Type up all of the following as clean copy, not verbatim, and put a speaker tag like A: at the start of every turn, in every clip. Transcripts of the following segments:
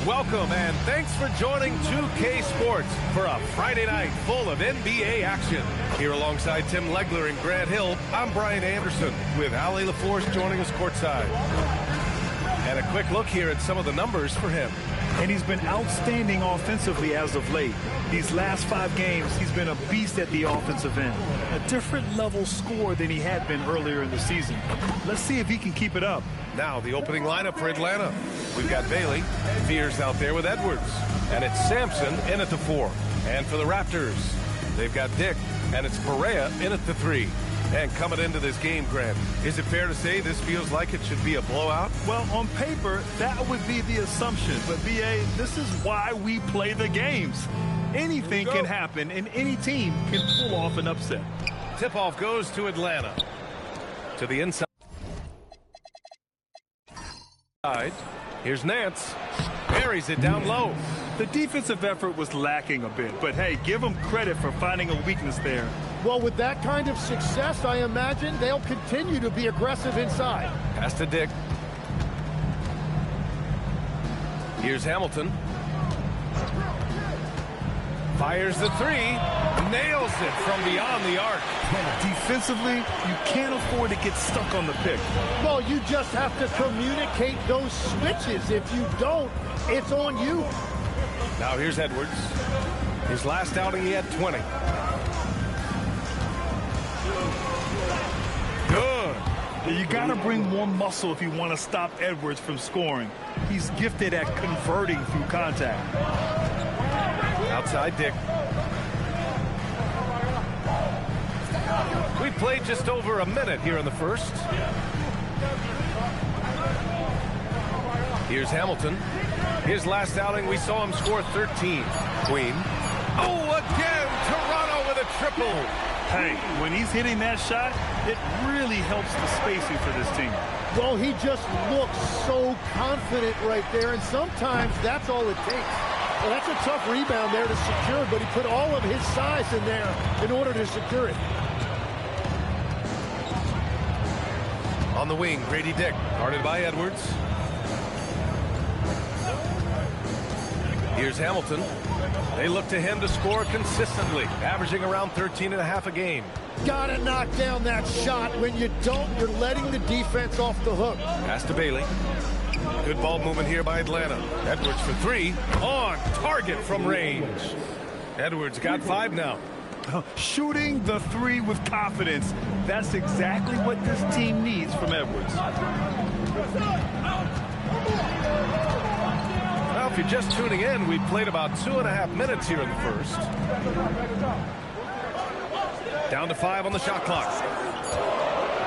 A: Welcome and thanks for joining 2K Sports for a Friday night full of NBA action. Here alongside Tim Legler and Grant Hill, I'm Brian Anderson with Ali LaForce joining us courtside. And a quick look here at some of the numbers for him.
B: And he's been outstanding offensively as of late. These last 5 games, he's been a beast at the offensive end. A different level score than he had been earlier in the season. Let's see if he can keep it up.
A: Now the opening lineup for Atlanta. We've got Bailey, Fears out there with Edwards, and it's Sampson in at the 4. And for the Raptors, they've got Dick, and it's Perea in at the 3. And coming into this game, Grant, is it fair to say this feels like it should be a blowout?
B: Well, on paper, that would be the assumption. But, B.A., this is why we play the games. Anything can happen, and any team can pull off an upset.
A: Tip-off goes to Atlanta. To the inside. Here's Nance. Buries it down low.
B: The defensive effort was lacking a bit, but hey, give them credit for finding a weakness there.
C: Well, with that kind of success, I imagine they'll continue to be aggressive inside.
A: Pass to Dick. Here's Hamilton. Fires the 3. Nails it from beyond the arc.
B: Defensively, you can't afford to get stuck on the pick.
C: Well, you just have to communicate those switches. If you don't, it's on you.
A: Now here's Edwards. His last outing, he had 20. Good.
B: You got to bring more muscle if you want to stop Edwards from scoring. He's gifted at converting through contact.
A: Outside Dick. We've played just over a minute here in the first. Here's Hamilton. His last outing, we saw him score 13. Queen. Oh, again, Toronto with a triple.
B: Hey, when he's hitting that shot, it really helps the spacing for this team.
C: Well, he just looks so confident right there, and sometimes that's all it takes. Well, that's a tough rebound there to secure, but he put all of his size in there in order to secure it.
A: On the wing, Grady Dick, guarded by Edwards. Here's Hamilton. They look to him to score consistently, averaging around 13.5 a game.
C: Gotta knock down that shot. When you don't, you're letting the defense off the hook.
A: Pass to Bailey. Good ball movement here by Atlanta. Edwards for 3. On target from range. Edwards got 5 now.
B: Shooting the 3 with confidence. That's exactly what this team needs from Edwards.
A: Well, if you're just tuning in, we've played about 2.5 minutes here in the first. Down to 5 on the shot clock.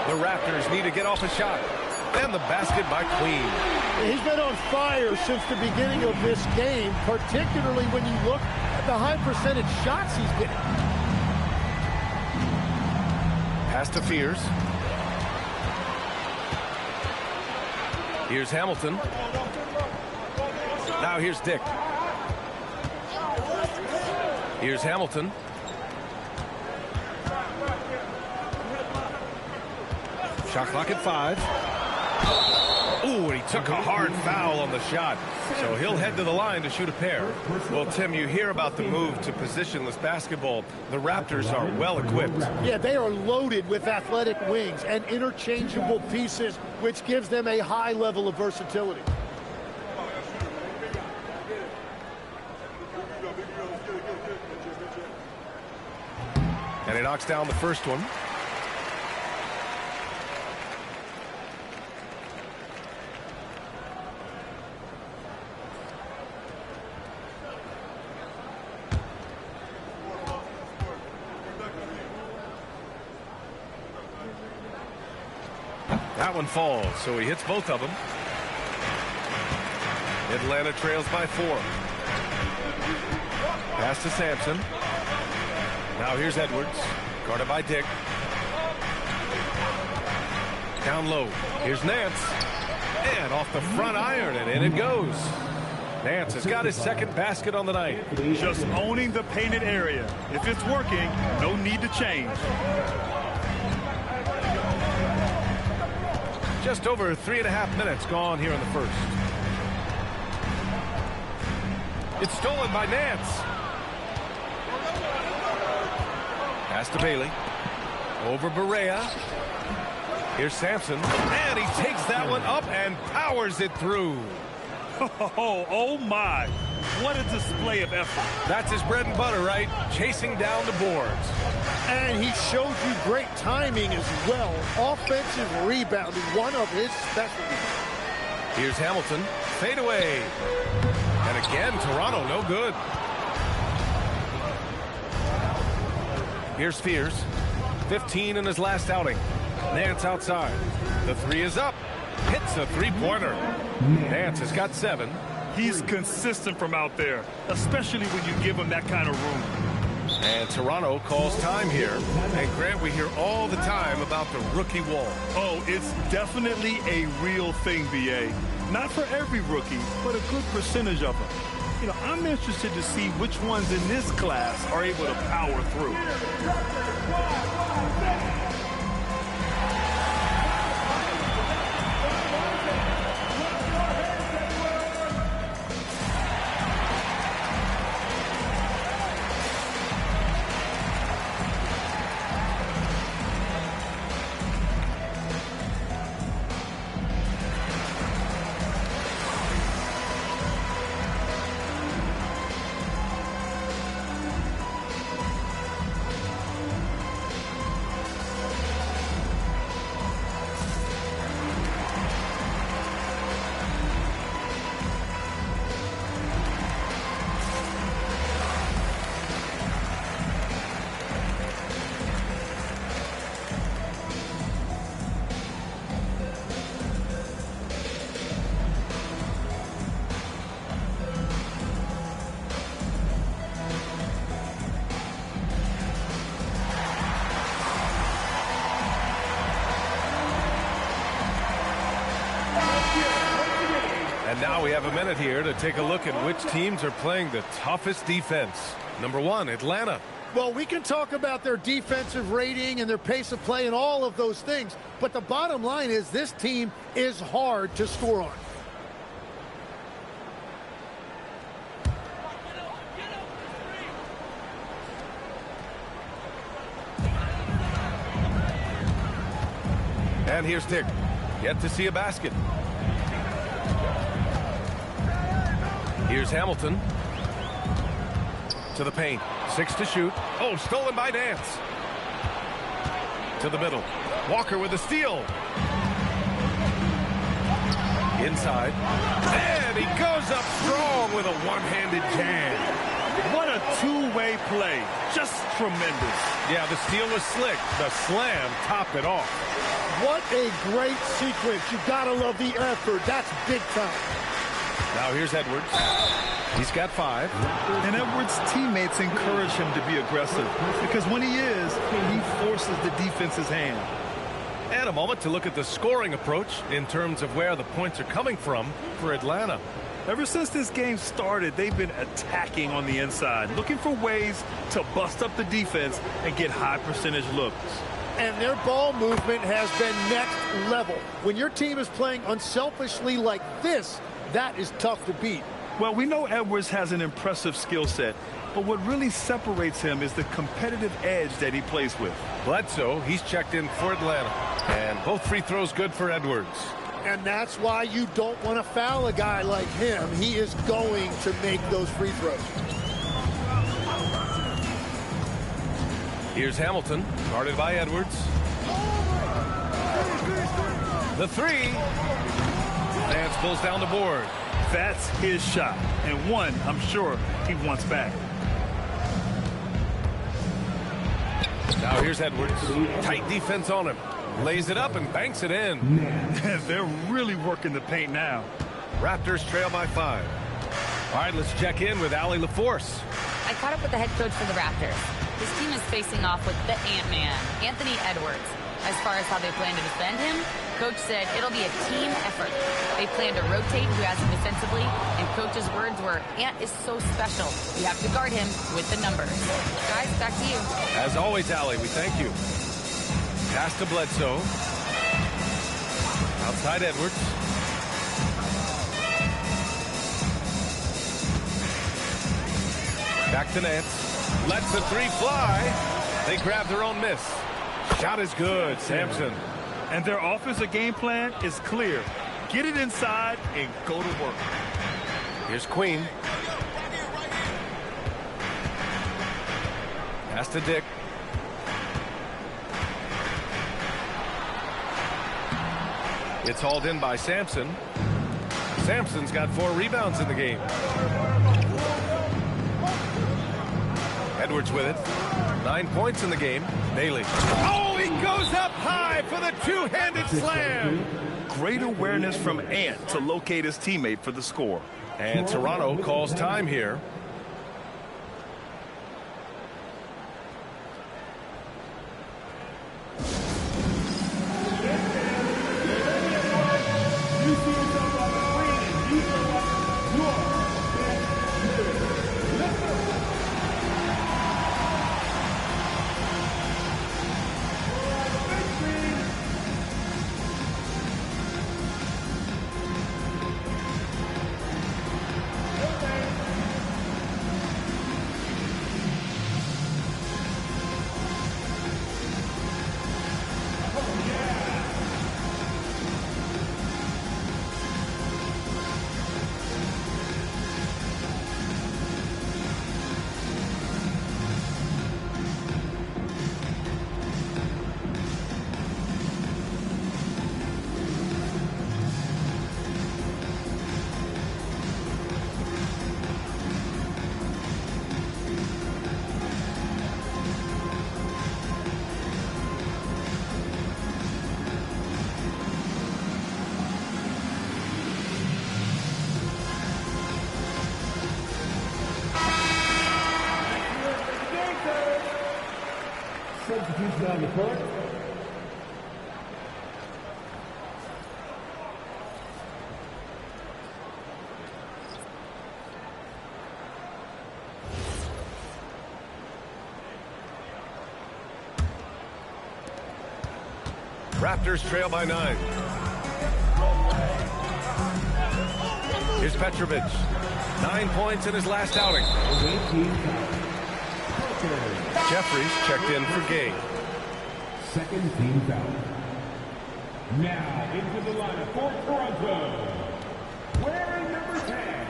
A: The Raptors need to get off a shot. And the basket by Queen.
C: He's been on fire since the beginning of this game, particularly when you look at the high percentage shots he's getting.
A: Pass to Fears. Here's Hamilton. Now here's Dick. Here's Hamilton. Shot clock at 5. Ooh, and he took a hard foul on the shot. So he'll head to the line to shoot a pair. Well, Tim, you hear about the move to positionless basketball. The Raptors are well equipped.
C: Yeah, they are loaded with athletic wings and interchangeable pieces, which gives them a high level of versatility.
A: And he knocks down the first one. That one falls, so he hits both of them. Atlanta trails by 4. Pass to Sampson. Now here's Edwards, guarded by Dick. Down low, here's Nance. And off the front iron, and in it goes. Nance has got his second basket on the night.
B: Just owning the painted area. If it's working, no need to change.
A: Just over 3.5 minutes gone here in the first. It's stolen by Nance. Pass to Bailey. Over Barea. Here's Sampson. And he takes that one up and powers it through.
B: Oh my. What a display of effort.
A: That's his bread and butter, right? Chasing down the boards.
C: And he showed you great timing as well. Offensive rebounding, one of his specialties.
A: Here's Hamilton. Fade away. And again, Toronto, no good. Here's Fears. 15 in his last outing. Nance outside. The three is up. Hits a three-pointer. Nance has got 7.
B: He's consistent from out there, especially when you give him that kind of room.
A: And Toronto calls time here. And Grant, we hear all the time about the rookie wall.
B: Oh, it's definitely a real thing, B.A. Not for every rookie, but a good percentage of them. You know, I'm interested to see which ones in this class are able to power through.
A: And now we have a minute here to take a look at which teams are playing the toughest defense. Number 1, Atlanta.
C: Well, we can talk about their defensive rating and their pace of play and all of those things, but the bottom line is this team is hard to score on.
A: And here's Dick. Yet to see a basket. Here's Hamilton. To the paint. 6 to shoot. Oh, stolen by Nance. To the middle. Walker with a steal. Inside. And he goes up strong with a one-handed jam.
B: What a two-way play. Just tremendous.
A: Yeah, the steal was slick. The slam topped it off.
C: What a great sequence. You gotta love the effort. That's big time.
A: Now here's Edwards. He's got 5.
B: And Edwards' teammates encourage him to be aggressive because when he is, he forces the defense's hand.
A: And a moment to look at the scoring approach in terms of where the points are coming from for Atlanta.
B: Ever since this game started, they've been attacking on the inside, looking for ways to bust up the defense and get high percentage looks.
C: And their ball movement has been next level. When your team is playing unselfishly like this, that is tough to beat.
B: Well, we know Edwards has an impressive skill set, but what really separates him is the competitive edge that he plays with.
A: Bledsoe, he's checked in for Atlanta. And both free throws good for Edwards.
C: And that's why you don't want to foul a guy like him. He is going to make those free throws.
A: Here's Hamilton, guarded by Edwards. The 3. Nance pulls down the board.
B: That's his shot, and one I'm sure he wants back.
A: Now here's Edwards. Tight defense on him. Lays it up and banks it in.
B: They're really working the paint now.
A: Raptors trail by 5. All right, let's check in with Allie LaForce.
D: I caught up with the head coach for the Raptors. His team is facing off with the Ant-Man, Anthony Edwards. As far as how they plan to defend him, Coach said it'll be a team effort. They plan to rotate who has him defensively, and Coach's words were, Ant is so special. You have to guard him with the numbers. Guys, back to you.
A: As always, Allie, we thank you. Pass to Bledsoe. Outside Edwards. Back to Nance. Lets the three fly. They grab their own miss. Shot is good, Sampson.
B: And their offensive game plan is clear. Get it inside and go to work.
A: Here's Queen. Pass to Dick. It's hauled in by Sampson. Sampson's got 4 rebounds in the game. Edwards with it. 9 points in the game. Bailey. Oh, he goes up high for the two-handed slam.
B: Great awareness from Ant to locate his teammate for the score.
A: And Toronto calls time here.
E: Substitution on the court.
A: Raptors trail by 9. Here's Petrovic. 9 points in his last outing. Jeffries checked in for Gay.
E: Second team foul. Now into the lineup for Toronto. Wearing number 10,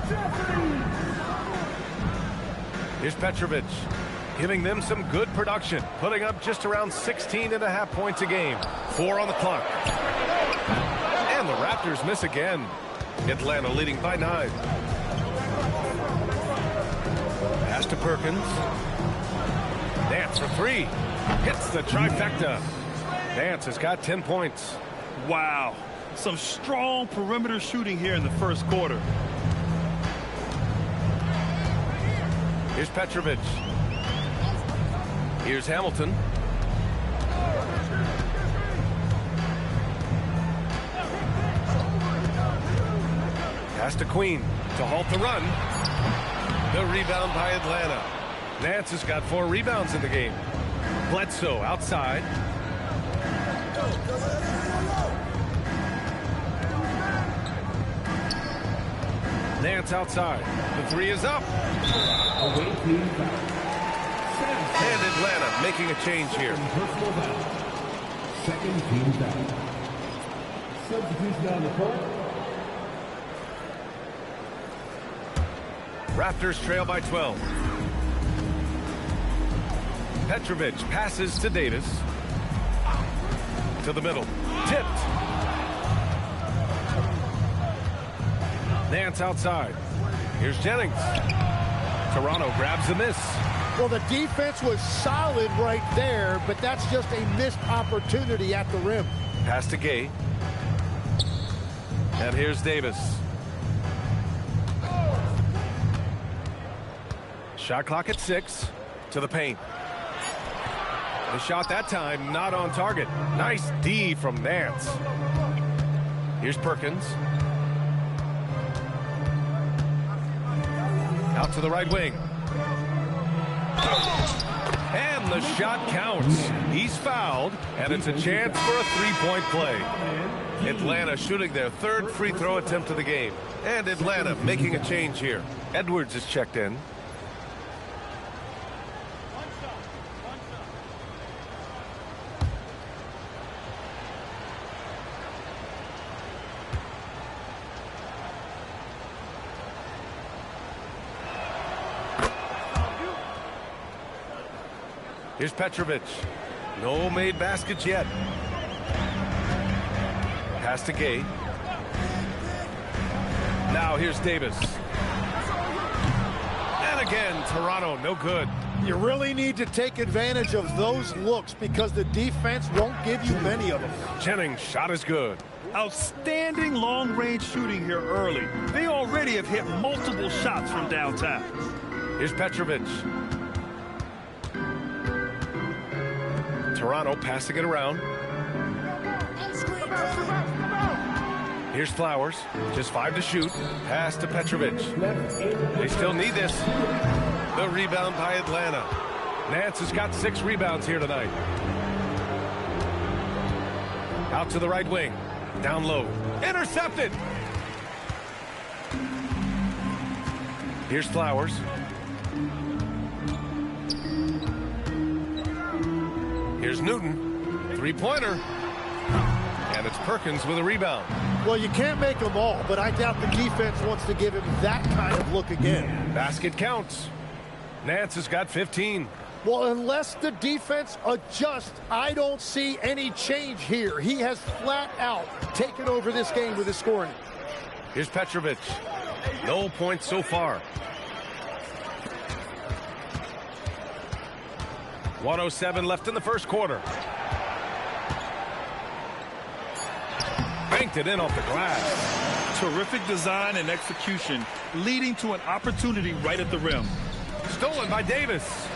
E: Jeffries.
A: Here's Petrovic, giving them some good production, putting up just around 16.5 points a game. 4 on the clock. And the Raptors miss again. Atlanta leading by 9. Pass to Perkins. Nance for 3. Hits the trifecta. Nance has got 10 points.
B: Wow. Some strong perimeter shooting here in the first quarter.
A: Here's Petrovic. Here's Hamilton. Pass to Queen to halt the run. The rebound by Atlanta. Nance has got 4 rebounds in the game. Bledsoe outside. Nance outside. The 3 is up. And Atlanta making a change here.
E: Second team foul. Substitution on the court.
A: Raptors trail by 12. Petrovic passes to Davis. To the middle. Tipped. Nance outside. Here's Jennings. Toronto grabs the miss.
C: Well, the defense was solid right there, but that's just a missed opportunity at the rim.
A: Pass to Gay. And here's Davis. Shot clock at 6. To the paint. The shot that time not on target. Nice D from Nance. Here's Perkins. Out to the right wing. And the shot counts. He's fouled, and it's a chance for a three-point play. Atlanta shooting their third free throw attempt of the game. And Atlanta making a change here. Edwards is checked in. Here's Petrovic. No made baskets yet. Pass to Gay. Now here's Davis. And again, Toronto, no good.
C: You really need to take advantage of those looks because the defense won't give you many of them.
A: Jennings' shot is good.
B: Outstanding long-range shooting here early. They already have hit multiple shots from downtown.
A: Here's Petrovic. Toronto passing it around. Here's Flowers. Just 5 to shoot. Pass to Petrovic. They still need this. The rebound by Atlanta. Nance has got 6 rebounds here tonight. Out to the right wing. Down low. Intercepted. Here's Flowers. Here's Newton. Three-pointer. And it's Perkins with a rebound.
C: Well, you can't make them all, but I doubt the defense wants to give him that kind of look again.
A: Basket counts. Nance has got 15.
C: Well, unless the defense adjusts, I don't see any change here. He has flat out taken over this game with his scoring.
A: Here's Petrovic. No points so far. 1:07 left in the first quarter. Banked it in off the glass.
B: Terrific design and execution, leading to an opportunity right at the rim.
A: Stolen by Davis.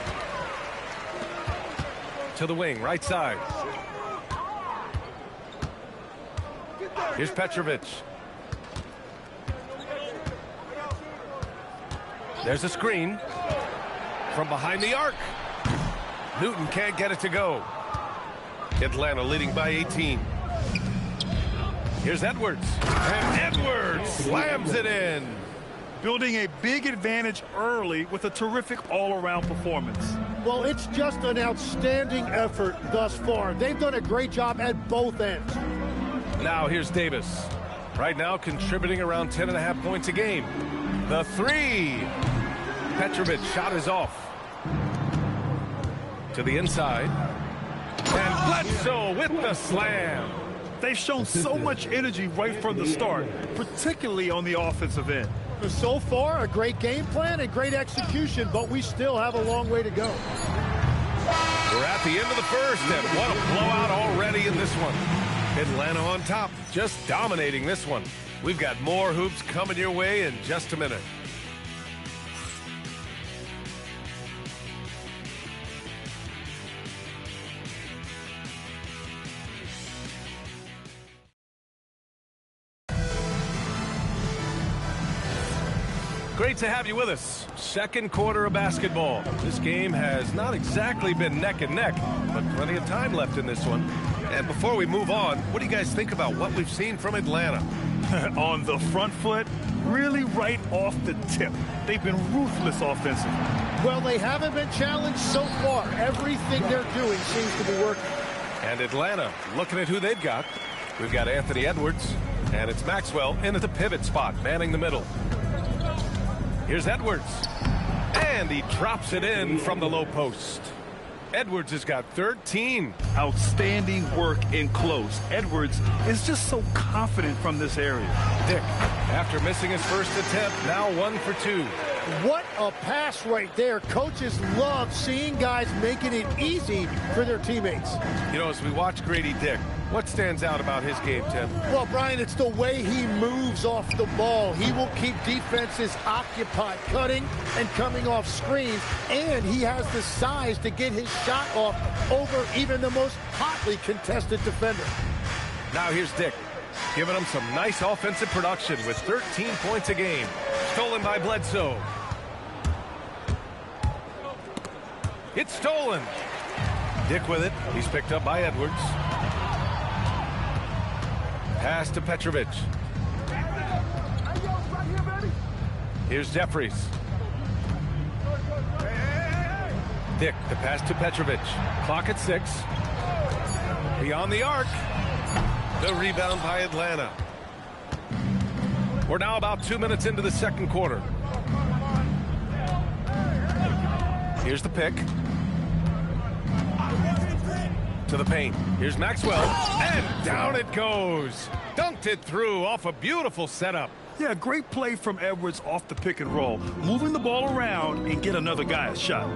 A: To the wing, right side. Here's Petrovic. There's a screen from behind the arc. Newton can't get it to go. Atlanta leading by 18. Here's Edwards. And Edwards slams it in.
B: Building a big advantage early with a terrific all-around performance.
C: Well, it's just an outstanding effort thus far. They've done a great job at both ends.
A: Now here's Davis. Right now contributing around 10.5 points a game. The three. Petrovic shot is off. To the inside. And Bledsoe with the slam.
B: They've shown so much energy right from the start, particularly on the offensive end.
C: So far, a great game plan and great execution, but we still have a long way to go.
A: We're at the end of the first, and what a blowout already in this one. Atlanta on top, just dominating this one. We've got more hoops coming your way in just a minute. Great to have you with us. Second quarter of basketball. This game has not exactly been neck and neck, but plenty of time left in this one. And before we move on, what do you guys think about what we've seen from Atlanta?
B: On the front foot, really right off the tip. They've been ruthless offensively.
C: Well, they haven't been challenged so far. Everything they're doing seems to be working.
A: And Atlanta, looking at who they've got. We've got Anthony Edwards, and it's Maxwell in at the pivot spot, manning the middle. Here's Edwards. And he drops it in from the low post. Edwards has got 13.
B: Outstanding work in close. Edwards is just so confident from this area.
A: Dick, after missing his first attempt, now 1 for 2.
C: What a pass right there. Coaches love seeing guys making it easy for their teammates.
A: You know, as we watch Grady Dick, what stands out about his game, Tim?
C: Well, Brian, it's the way he moves off the ball. He will keep defenses occupied, cutting and coming off screens, and he has the size to get his shot off over even the most hotly contested defender.
A: Now here's Dick, giving him some nice offensive production with 13 points a game. Stolen by Bledsoe. It's stolen. Dick with it. He's picked up by Edwards. Pass to Petrovic. Here's Jeffries. Dick, the pass to Petrovic. Clock at 6. Beyond the arc. The rebound by Atlanta. We're now about 2 minutes into the second quarter. Here's the pick. To the paint. Here's Maxwell. And down it goes. Dunked it through off a beautiful setup.
B: Yeah, great play from Edwards off the pick and roll. Moving the ball around and get another guy a shot.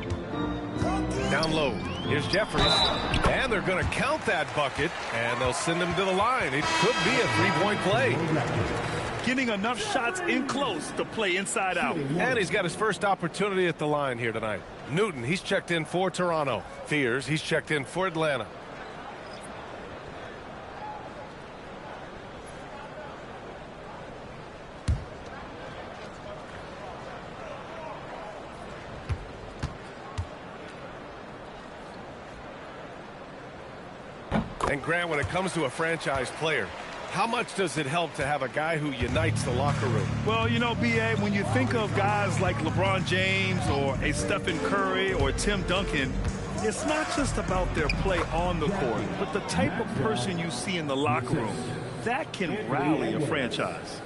A: Down low. Here's Jeffries. And they're going to count that bucket. And they'll send him to the line. It could be a three-point play.
B: Getting enough shots in close to play inside out.
A: And he's got his first opportunity at the line here tonight. Newton, he's checked in for Toronto. Fears, he's checked in for Atlanta. And Grant, when it comes to a franchise player, how much does it help to have a guy who unites the locker room?
B: Well, you know, B.A., when you think of guys like LeBron James or a Stephen Curry or Tim Duncan, it's not just about their play on the court, but the type of person you see in the locker room. That can rally a franchise.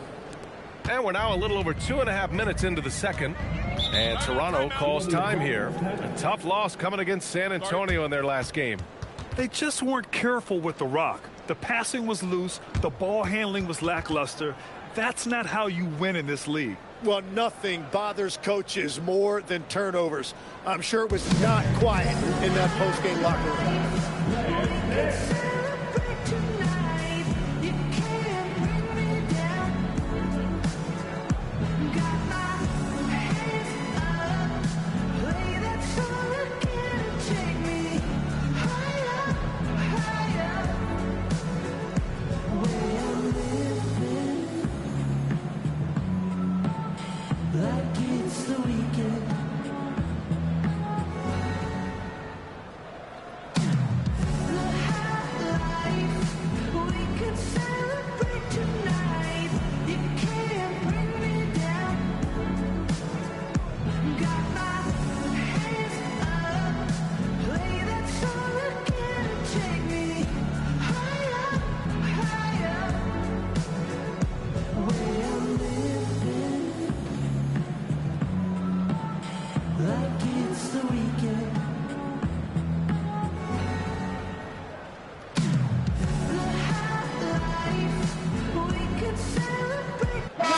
A: And we're now a little over 2.5 minutes into the second. And Toronto calls time here. A tough loss coming against San Antonio in their last game.
B: They just weren't careful with the rock. The passing was loose. The ball handling was lackluster. That's not how you win in this league.
C: Well, nothing bothers coaches more than turnovers. I'm sure it was not quiet in that post-game locker room.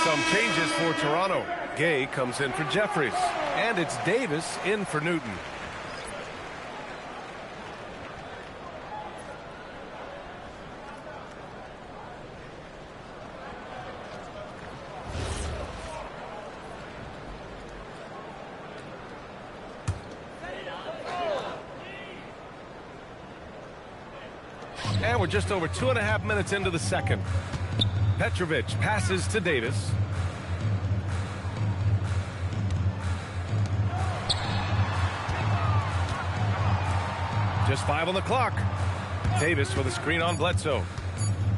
A: Some changes for Toronto. Gay comes in for Jeffries. And it's Davis in for Newton. And we're just over 2.5 minutes into the second. Petrovic passes to Davis. Just 5 on the clock. Davis with a screen on Bledsoe.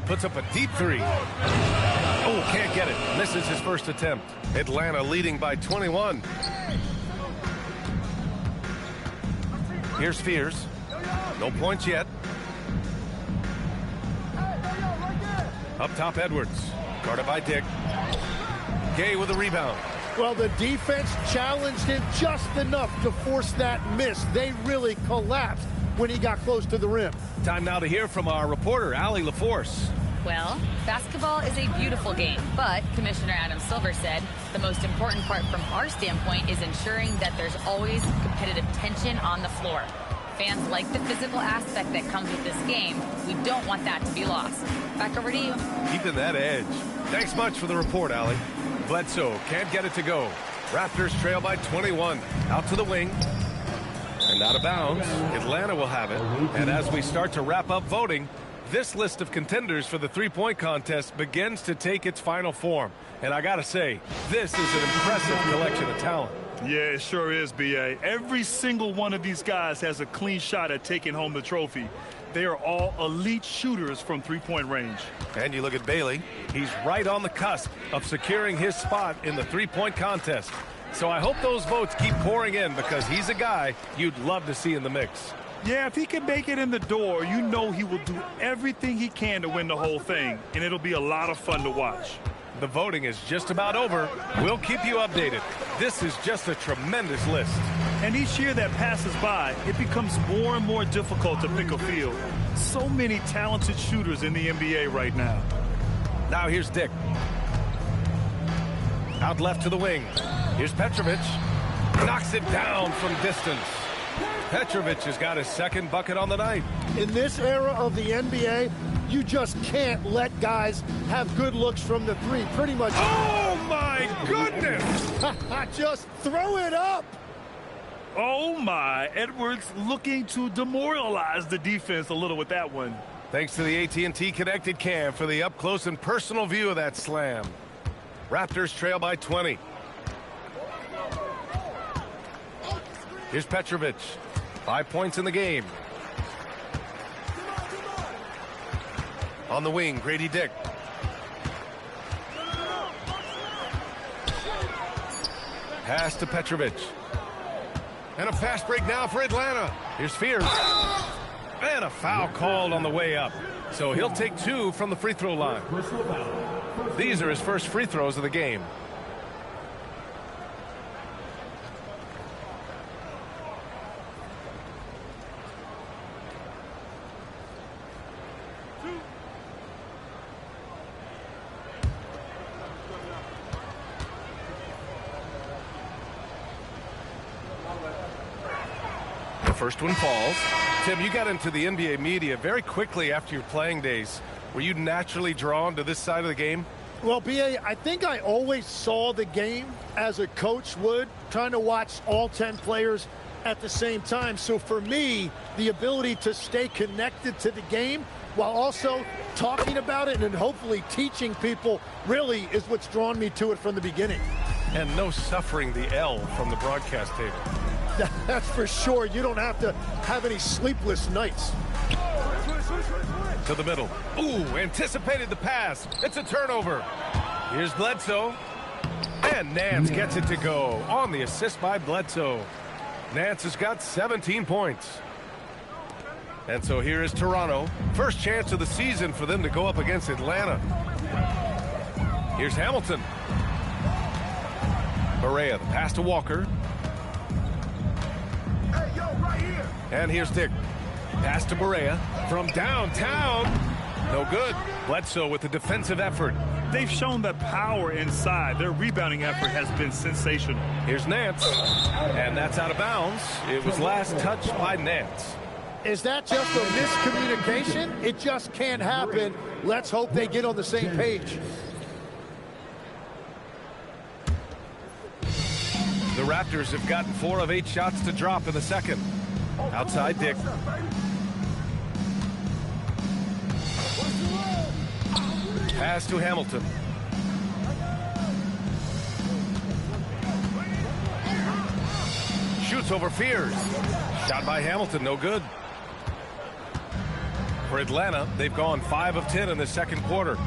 A: Puts up a deep three. Oh, can't get it. Misses his first attempt. Atlanta leading by 21. Here's Fears. No points yet. Up top, Edwards. Guarded by Dick. Gay with a rebound.
C: Well, the defense challenged him just enough to force that miss. They really collapsed when he got close to the rim.
A: Time now to hear from our reporter, Allie LaForce.
D: Well, basketball is a beautiful game, but Commissioner Adam Silver said the most important part from our standpoint is ensuring that there's always competitive tension on the floor. Fans like the physical aspect that comes with this game. We don't want that to be lost. Back over to you.
A: Keeping that edge. Thanks much for the report, Allie. Bledsoe can't get it to go. Raptors trail by 21. Out to the wing. And out of bounds. Atlanta will have it. And as we start to wrap up voting, This list of contenders for the three-point contest begins to take its final form. And I gotta say, this is an impressive collection of talent.
B: Yeah, it sure is, B.A. Every single one of these guys has a clean shot at taking home the trophy. They are all elite shooters from three-point range.
A: And you look at Bailey, he's right on the cusp of securing his spot in the three-point contest. So I hope those votes keep pouring in because he's a guy you'd love to see in the mix.
B: Yeah, if he can make it in the door, you know he will do everything he can to win the whole thing, and it'll be a lot of fun to watch.
A: The voting is just about over. We'll keep you updated. This is just a tremendous list.
B: And each year that passes by, it becomes more and more difficult to pick a field. So many talented shooters in the NBA right now.
A: Now here's Dick. Out left to the wing. Here's Petrovic. Knocks it down from distance. Petrovic has got his second bucket on the night.
C: In this era of the NBA, you just can't let guys have good looks from the three. Pretty much.
A: Oh, my goodness!
C: Just throw it up.
B: Oh, my. Edwards looking to demoralize the defense a little with that one.
A: Thanks to the AT&T Connected Cam for the up-close and personal view of that slam. Raptors trail by 20. Here's Petrovic. 5 points in the game. On the wing, Grady Dick. Pass to Petrovic. And a fast break now for Atlanta. Here's Fears. And a foul called on the way up. So he'll take 2 from the free throw line. These are his first free throws of the game. First one falls. Tim, you got into the NBA media very quickly after your playing days. Were you naturally drawn to this side of the game?
C: Well, B.A., I think I always saw the game as a coach would, trying to watch all 10 players at the same time. So for me, the ability to stay connected to the game while also talking about it and hopefully teaching people really is what's drawn me to it from the beginning.
A: And no suffering the L from the broadcast table.
C: That's for sure. You don't have to have any sleepless nights.
A: To the middle. Ooh, anticipated the pass. It's a turnover. Here's Bledsoe. And Nance gets it to go on the assist by Bledsoe. Nance has got 17 points. And so here is Toronto. First chance of the season for them to go up against Atlanta. Here's Hamilton. Barea, the pass to Walker. And here's Dick. Pass to Barea from downtown. No good. Bledsoe with the defensive effort.
B: They've shown that power inside. Their rebounding effort has been sensational.
A: Here's Nance. And that's out of bounds. It was last touched by Nance.
C: Is that just a miscommunication? It just can't happen. Let's hope they get on the same page.
A: The Raptors have gotten 4 of 8 shots to drop in the second. Outside Dick. Pass to Hamilton. Shoots over Fears. Shot by Hamilton, no good. For Atlanta, they've gone 5 of 10 in the second quarter.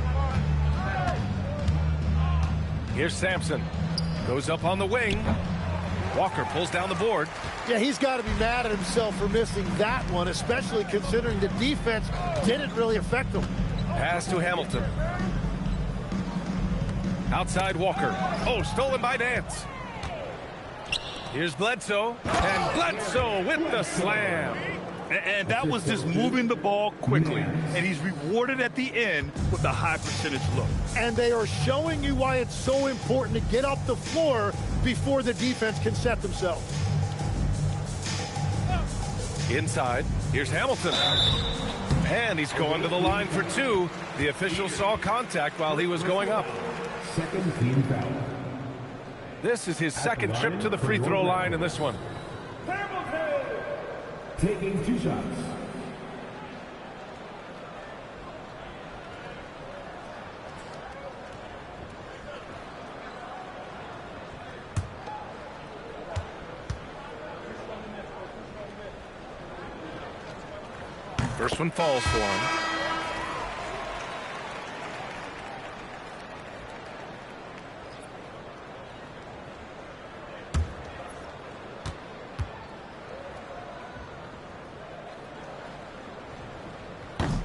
A: Here's Sampson. Goes up on the wing. Walker pulls down the board.
C: Yeah, he's got to be mad at himself for missing that one, especially considering the defense didn't really affect him.
A: Pass to Hamilton. Outside Walker. Oh, stolen by Nance. Here's Bledsoe. And Bledsoe with the slam.
B: And that was just moving the ball quickly. And he's rewarded at the end with a high percentage look.
C: And they are showing you why it's so important to get off the floor before the defense can set themselves.
A: Inside, here's Hamilton. And he's going to the line for 2. The official saw contact while he was going up.
E: Second team foul.
A: This is his second trip to the free throw line in this one.
E: Taking 2 shots.
A: First one falls for him.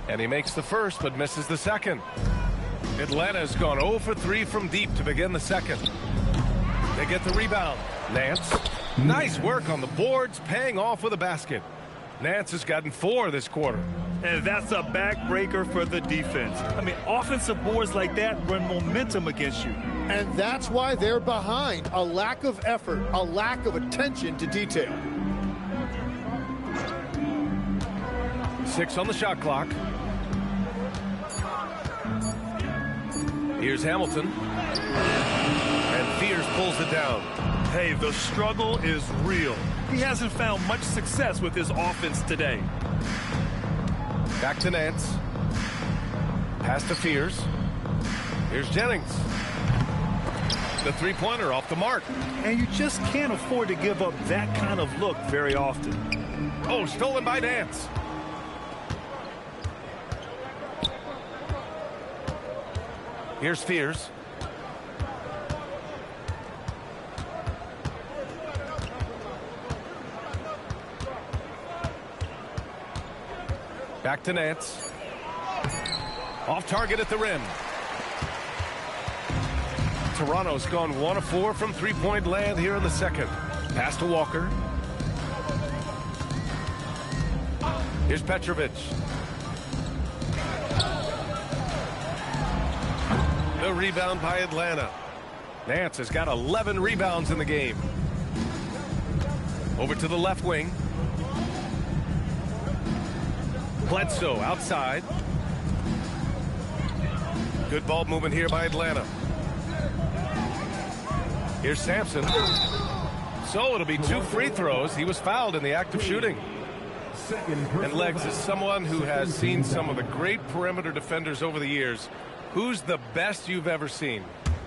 A: And he makes the first, but misses the second. Atlanta's gone 0 for 3 from deep to begin the second. They get the rebound. Nance. Nice work on the boards, paying off with a basket. Nance has gotten 4 this quarter.
B: And that's a backbreaker for the defense. I mean, offensive boards like that run momentum against you.
C: And that's why they're behind. A lack of effort, a lack of attention to detail.
A: 6 on the shot clock. Here's Hamilton. And Fears pulls it down.
B: Hey, the struggle is real. He hasn't found much success with his offense today.
A: Back to Nance. Pass to Fears. Here's Jennings. The three-pointer off the mark.
B: And you just can't afford to give up that kind of look very often.
A: Oh, stolen by Nance. Here's Fears. Back to Nance. Off target at the rim. Toronto's gone 1 of 4 from three-point land here in the second. Pass to Walker. Here's Petrovic. The rebound by Atlanta. Nance has got 11 rebounds in the game. Over to the left wing. Bledsoe outside. Good ball movement here by Atlanta. Here's Sampson. So it'll be 2 free throws. He was fouled in the act of shooting. And Legs, is someone who has seen some of the great perimeter defenders over the years. Who's the best you've ever seen?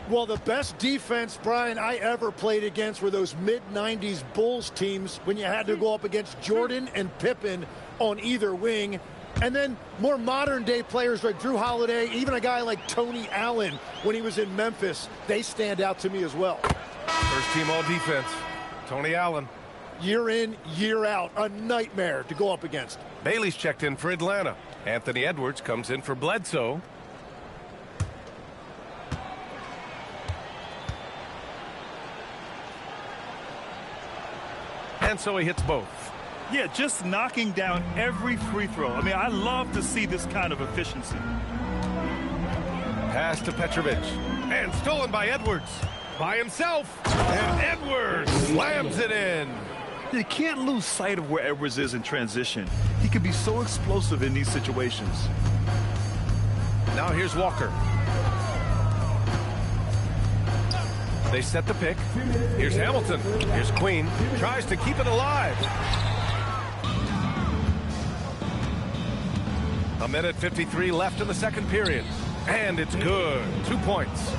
C: Well, the best defense, Brian, I ever played against were those mid-90s Bulls teams when you had to go up against Jordan and Pippen on either wing. And then more modern-day players like Drew Holiday, even a guy like Tony Allen when he was in Memphis, they stand out to me as well.
A: First team all defense. Tony Allen.
C: Year in, year out, a nightmare to go up against.
A: Bailey's checked in for Atlanta. Anthony Edwards comes in for Bledsoe. And so he hits both.
B: Yeah, just knocking down every free throw. I mean, I love to see this kind of efficiency.
A: Pass to Petrovic. And stolen by Edwards. By himself. And Edwards slams it in.
B: You can't lose sight of where Edwards is in transition. He can be so explosive in these situations.
A: Now here's Walker. They set the pick. Here's Hamilton. Here's Queen. Tries to keep it alive. A minute 53 left in the second period. And it's good. 2 points.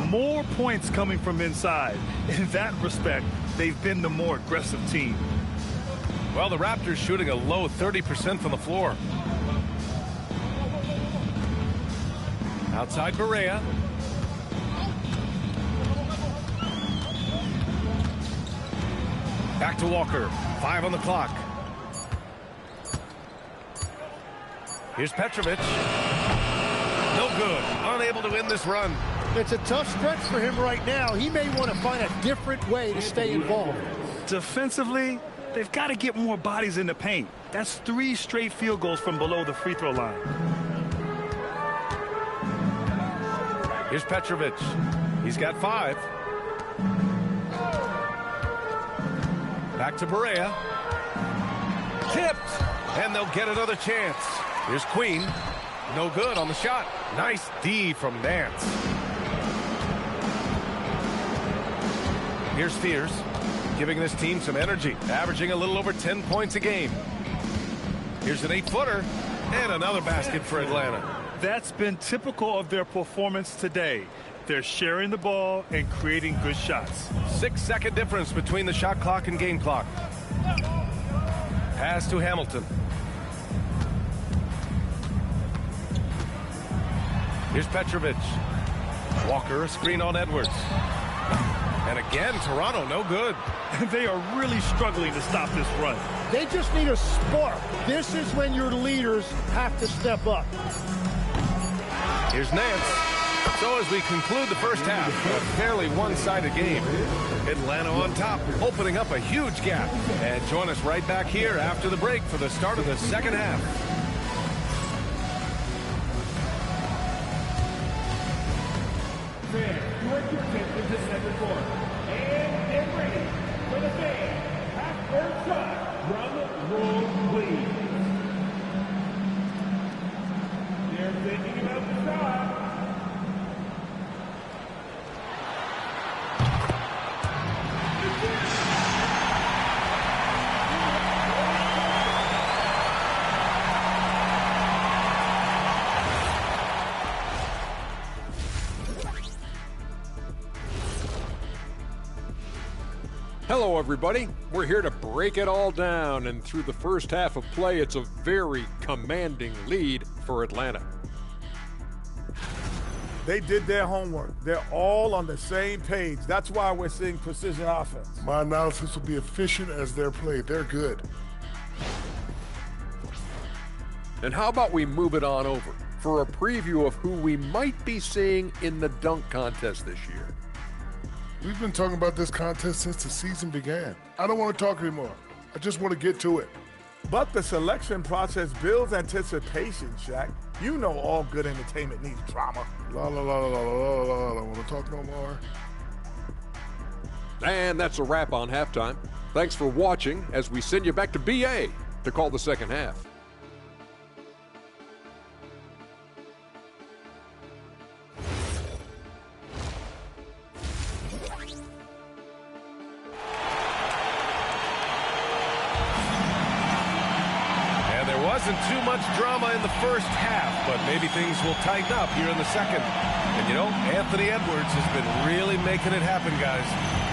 B: More points coming from inside. In that respect, they've been the more aggressive team.
A: Well, the Raptors shooting a low 30% from the floor. Outside Barea. Back to Walker. 5 on the clock. Here's Petrovic. No good. Unable to win this run.
C: It's a tough stretch for him right now. He may want to find a different way to stay involved.
B: Defensively, they've got to get more bodies in the paint. That's 3 straight field goals from below the free throw line.
A: Here's Petrovic. He's got 5. Back to Barea. Tipped. And they'll get another chance. Here's Queen. No good on the shot. Nice D from Nance. Here's Fears. Giving this team some energy. Averaging a little over 10 points a game. Here's an 8-footer. And another basket for Atlanta.
B: That's been typical of their performance today. They're sharing the ball and creating good shots.
A: 6-second difference between the shot clock and game clock. Pass to Hamilton. Here's Petrovic. Walker, a screen on Edwards. And again, Toronto, no good.
B: They are really struggling to stop this run.
C: They just need a spark. This is when your leaders have to step up.
A: Here's Nance. So as we conclude the first half, a fairly one-sided game. Atlanta on top, opening up a huge gap. And join us right back here after the break for the start of the second half.
E: Fans, direct your attention to second quarter. And get ready for the fan. Half-court shot from Roll, please. They're thinking about the shot.
F: Hello, everybody. We're here to break it all down, and through the first half of play, it's a very commanding lead for Atlanta.
G: They did their homework. They're all on the same page. That's why we're seeing precision offense.
H: My analysis will be efficient as their play. They're good.
F: And how about we move it on over for a preview of who we might be seeing in the dunk contest this year.
H: We've been talking about this contest since the season began. I don't want to talk anymore. I just want to get to it.
G: But the selection process builds anticipation, Shaq. You know all good entertainment needs drama.
H: La la la la la la la la. Want to talk no more?
F: And that's a wrap on halftime. Thanks for watching as we send you back to BA to call the second half.
A: Wasn't too much drama in the first half, but maybe things will tighten up here in the second. And you know, Anthony Edwards has been really making it happen, guys.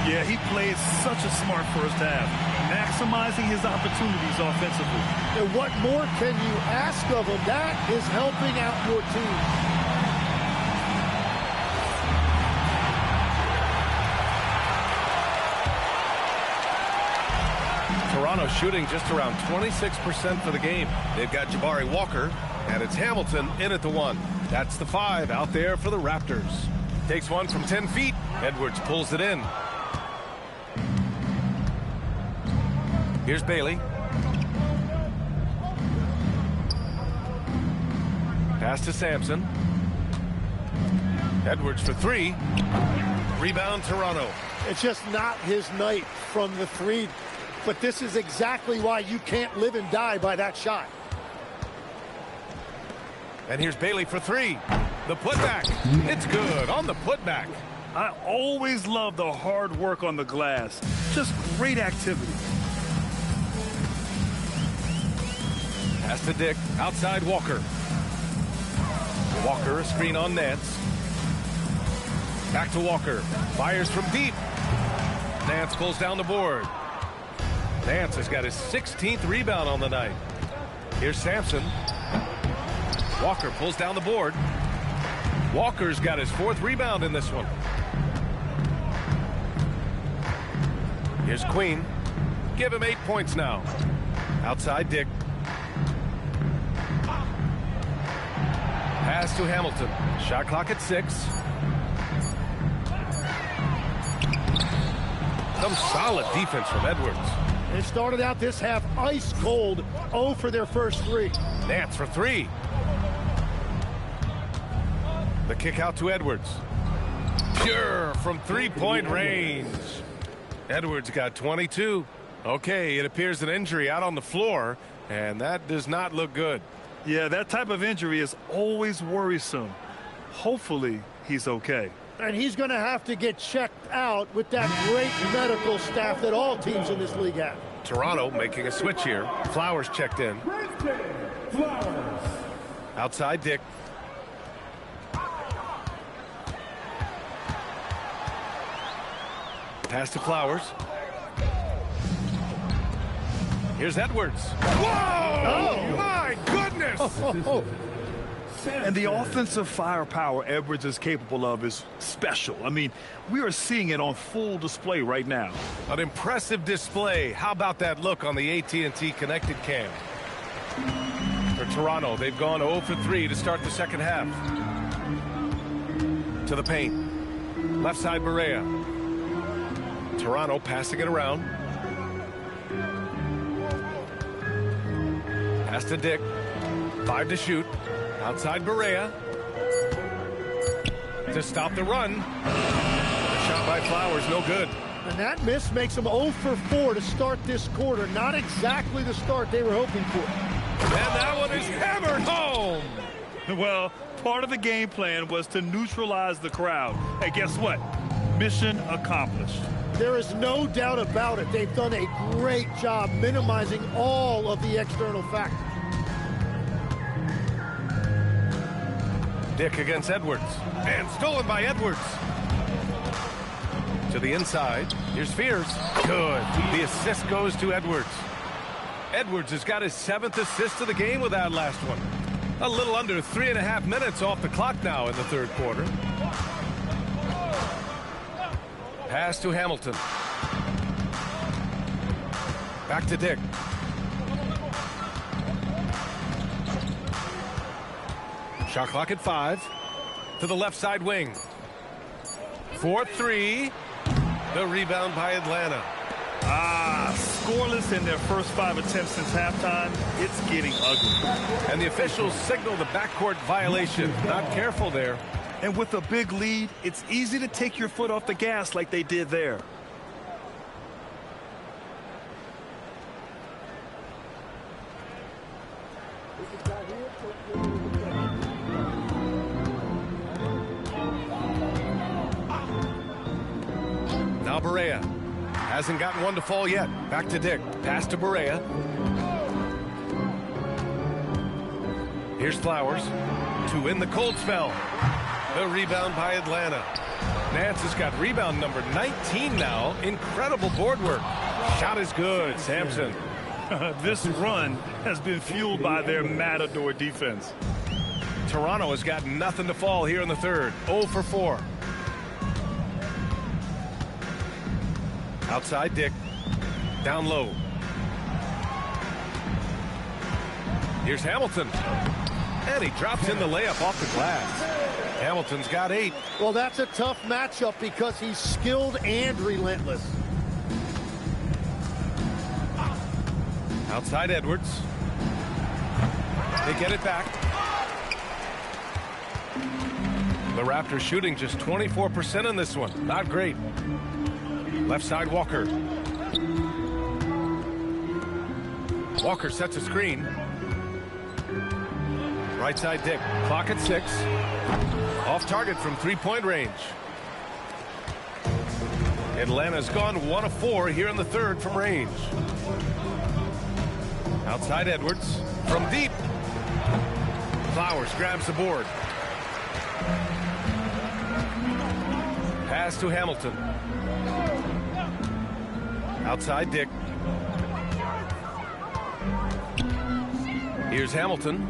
B: Yeah, he played such a smart first half, maximizing his opportunities offensively.
C: And what more can you ask of him? That is helping out your team.
A: Toronto shooting just around 26% for the game. They've got Jabari Walker, and it's Hamilton in at the one. That's the 5 out there for the Raptors. Takes one from 10 feet. Edwards pulls it in. Here's Bailey. Pass to Sampson. Edwards for 3. Rebound Toronto.
C: It's just not his night from the 3. But this is exactly why you can't live and die by that shot.
A: And here's Bailey for 3. The putback. It's good on the putback.
B: I always love the hard work on the glass. Just great activity.
A: Pass to Dick. Outside Walker. Walker, a screen on Nance. Back to Walker. Fires from deep. Nance pulls down the board. Nance has got his 16th rebound on the night. Here's Sampson. Walker pulls down the board. Walker's got his 4th rebound in this one. Here's Queen. Give him 8 points now. Outside Dick. Pass to Hamilton. Shot clock at 6. Some solid defense from Edwards.
C: It started out this half ice cold. 0 for their first 3.
A: Nance for 3. The kick out to Edwards. Pure from 3-point range. Edwards got 22. Okay, it appears an injury out on the floor, and that does not look good.
B: Yeah, that type of injury is always worrisome. Hopefully, he's okay.
C: And he's going to have to get checked out with that great medical staff that all teams in this league have.
A: Toronto making a switch here. Flowers checked in.
E: Flowers.
A: Outside Dick. Pass to Flowers. Here's Edwards. Whoa!
C: Oh.
A: My goodness!
B: And the offensive firepower Edwards is capable of is special. I mean, we are seeing it on full display right now.
A: An impressive display. How about that look on the AT&T connected cam? For Toronto, they've gone 0 for 3 to start the second half. To the paint. Left side Barea. Toronto passing it around. Pass to Dick. 5 to shoot. Outside Barea. To stop the run. The shot by Flowers, no good.
C: And that miss makes them 0 for 4 to start this quarter. Not exactly the start they were hoping for.
A: And that one is hammered home.
B: Well, part of the game plan was to neutralize the crowd. Hey, guess what? Mission accomplished.
C: There is no doubt about it. They've done a great job minimizing all of the external factors.
A: Dick against Edwards. And stolen by Edwards. To the inside. Here's Fears. Good. The assist goes to Edwards. Edwards has got his 7th assist of the game with that last one. A little under 3.5 minutes off the clock now in the third quarter. Pass to Hamilton. Back to Dick. Shot clock at 5. To the left side wing. 4-3. The rebound by Atlanta.
B: Scoreless in their first 5 attempts since halftime. It's getting ugly.
A: And the officials signal the backcourt violation. Not careful there.
B: And with a big lead, it's easy to take your foot off the gas like they did there.
A: Now Barea. Hasn't gotten one to fall yet. Back to Dick. Pass to Barea. Here's Flowers. To win the cold spell. The rebound by Atlanta. Nance has got rebound number 19 now. Incredible board work. Shot is good. Sampson.
B: This run has been fueled by their Matador defense.
A: Toronto has got nothing to fall here in the third. 0 for 4. Outside Dick. Down low. Here's Hamilton. And he drops in the layup off the glass. Hamilton's got 8.
C: Well, that's a tough matchup because he's skilled and relentless.
A: Outside Edwards. They get it back. The Raptors shooting just 24% in this one. Not great. Left side Walker. Walker sets a screen. Right side Dick. Clock at 6. Off target from 3-point range. Atlanta's gone 1 of 4 here in the third from range. Outside Edwards. From deep. Flowers grabs the board. Pass to Hamilton. Outside Dick. Here's Hamilton.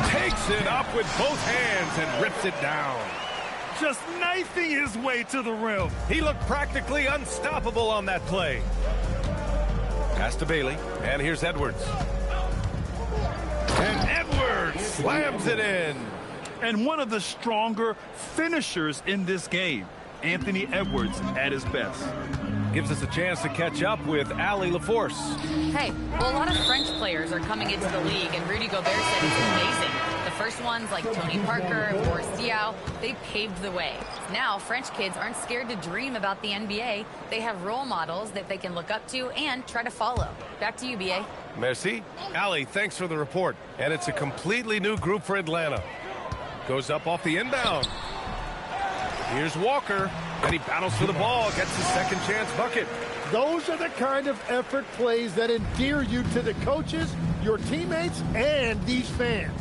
A: Takes it up with both hands and rips it down.
B: Just knifing his way to the rim.
A: He looked practically unstoppable on that play. Pass to Bailey. And here's Edwards. And Edwards slams it in.
B: And one of the stronger finishers in this game, Anthony Edwards at his best.
A: Gives us a chance to catch up with Allie LaForce.
D: Hey, well, a lot of French players are coming into the league, and Rudy Gobert said he's amazing. The first ones, like Tony Parker and Boris Diaw, they paved the way. Now, French kids aren't scared to dream about the NBA. They have role models that they can look up to and try to follow. Back to you, B.A.
A: Merci. Allie, thanks for the report. And it's a completely new group for Atlanta. Goes up off the inbound. Here's Walker, and he battles for the ball, gets his second chance bucket.
C: Those are the kind of effort plays that endear you to the coaches, your teammates, and these fans.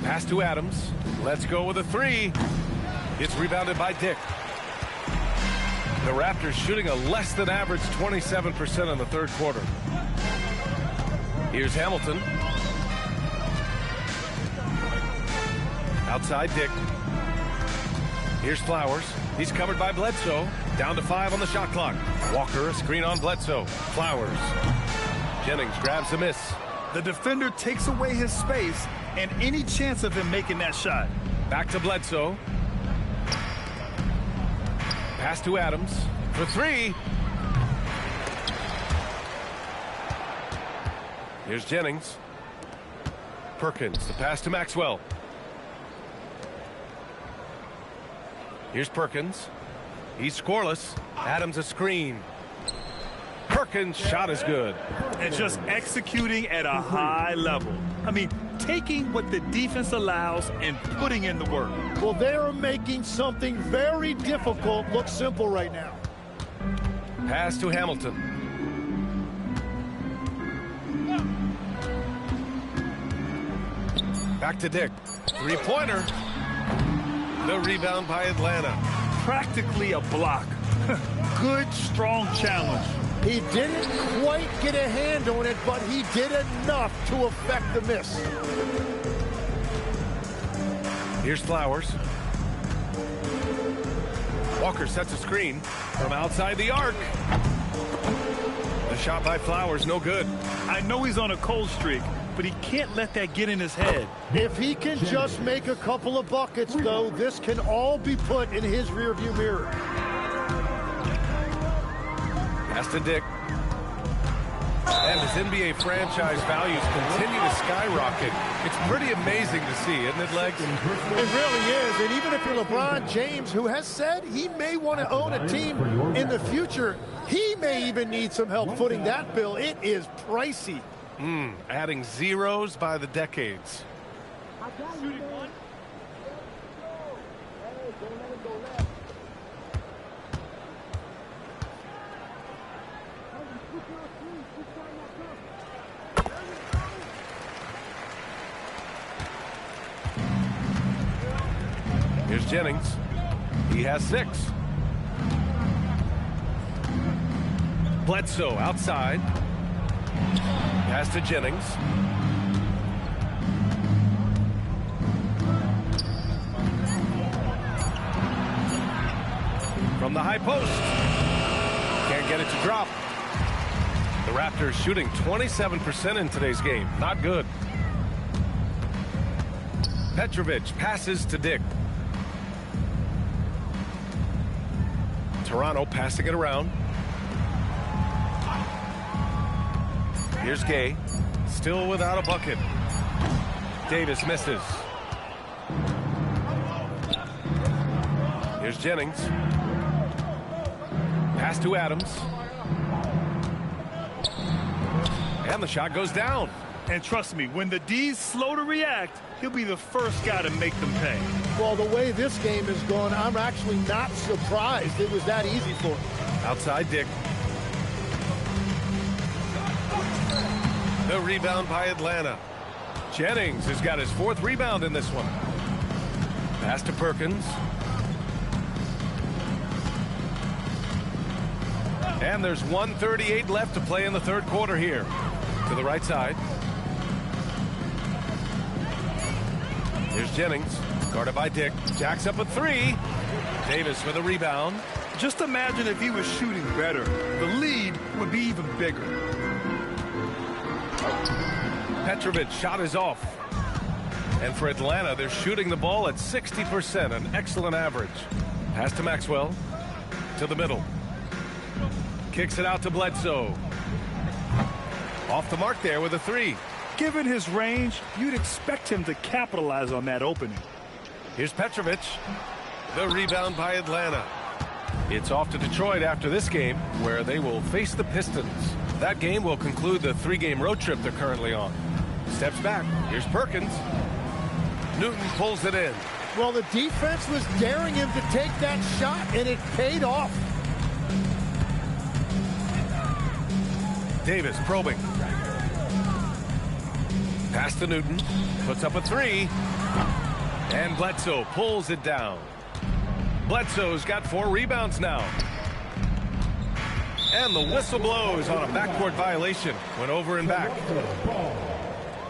A: Pass to Adams. Let's go with a 3. It's rebounded by Dick. The Raptors shooting a less than average 27% in the third quarter. Here's Hamilton. Outside Dick. Here's Flowers. He's covered by Bledsoe. Down to 5 on the shot clock. Walker, a screen on Bledsoe. Flowers. Jennings grabs a miss.
B: The defender takes away his space and any chance of him making that shot.
A: Back to Bledsoe. Pass to Adams for 3. Here's Jennings. Perkins, the pass to Maxwell. Here's Perkins. He's scoreless. Adams a screen. Perkins' shot is good.
B: And just executing at a high level. I mean, taking what the defense allows and putting in the work.
C: Well, they're making something very difficult look simple right now.
A: Pass to Hamilton. Back to Dick. Three-pointer. The rebound by Atlanta.
B: Practically a block. Good, strong challenge.
C: He didn't quite get a hand on it, but he did enough to affect the miss.
A: Here's Flowers. Walker sets a screen from outside the arc. The shot by Flowers, no good.
B: I know he's on a cold streak, but he can't let that get in his head.
C: If he can just make a couple of buckets, though, this can all be put in his rearview mirror.
A: Pass to Dick. And his NBA franchise values continue to skyrocket. It's pretty amazing to see, isn't it, Legs?
C: It really is. And even if you're LeBron James, who has said he may want to own a team in the future, he may even need some help footing that bill. It is pricey.
A: Adding zeros by the decades. Here's Jennings. He has 6. Bledsoe outside. Pass to Jennings. From the high post. Can't get it to drop. The Raptors shooting 27% in today's game. Not good. Petrovic passes to Dick. Toronto passing it around. Here's Gay. Still without a bucket. Davis misses. Here's Jennings. Pass to Adams. And the shot goes down.
B: And trust me, when the D's slow to react, he'll be the first guy to make them pay.
C: Well, the way this game is going, I'm actually not surprised it was that easy for him.
A: Outside Dick. The rebound by Atlanta. Jennings has got his 4th rebound in this one. Pass to Perkins. And there's 1:38 left to play in the third quarter here. To the right side. Here's Jennings, guarded by Dick. Jacks up a 3. Davis with a rebound.
B: Just imagine if he was shooting better. The lead would be even bigger.
A: Petrovic shot is off. And for Atlanta, they're shooting the ball at 60%, an excellent average. Pass to Maxwell. To the middle. Kicks it out to Bledsoe. Off the mark there with a 3.
B: Given his range, you'd expect him to capitalize on that opening.
A: Here's Petrovic. The rebound by Atlanta. It's off to Detroit after this game, where they will face the Pistons. That game will conclude the 3-game road trip they're currently on. Steps back. Here's Perkins. Newton pulls it in.
C: Well, the defense was daring him to take that shot, and it paid off.
A: Davis probing. Pass to Newton. Puts up a 3. And Bledsoe pulls it down. Bledsoe's got 4 rebounds now. And the whistle blows on a backcourt violation. Went over and back.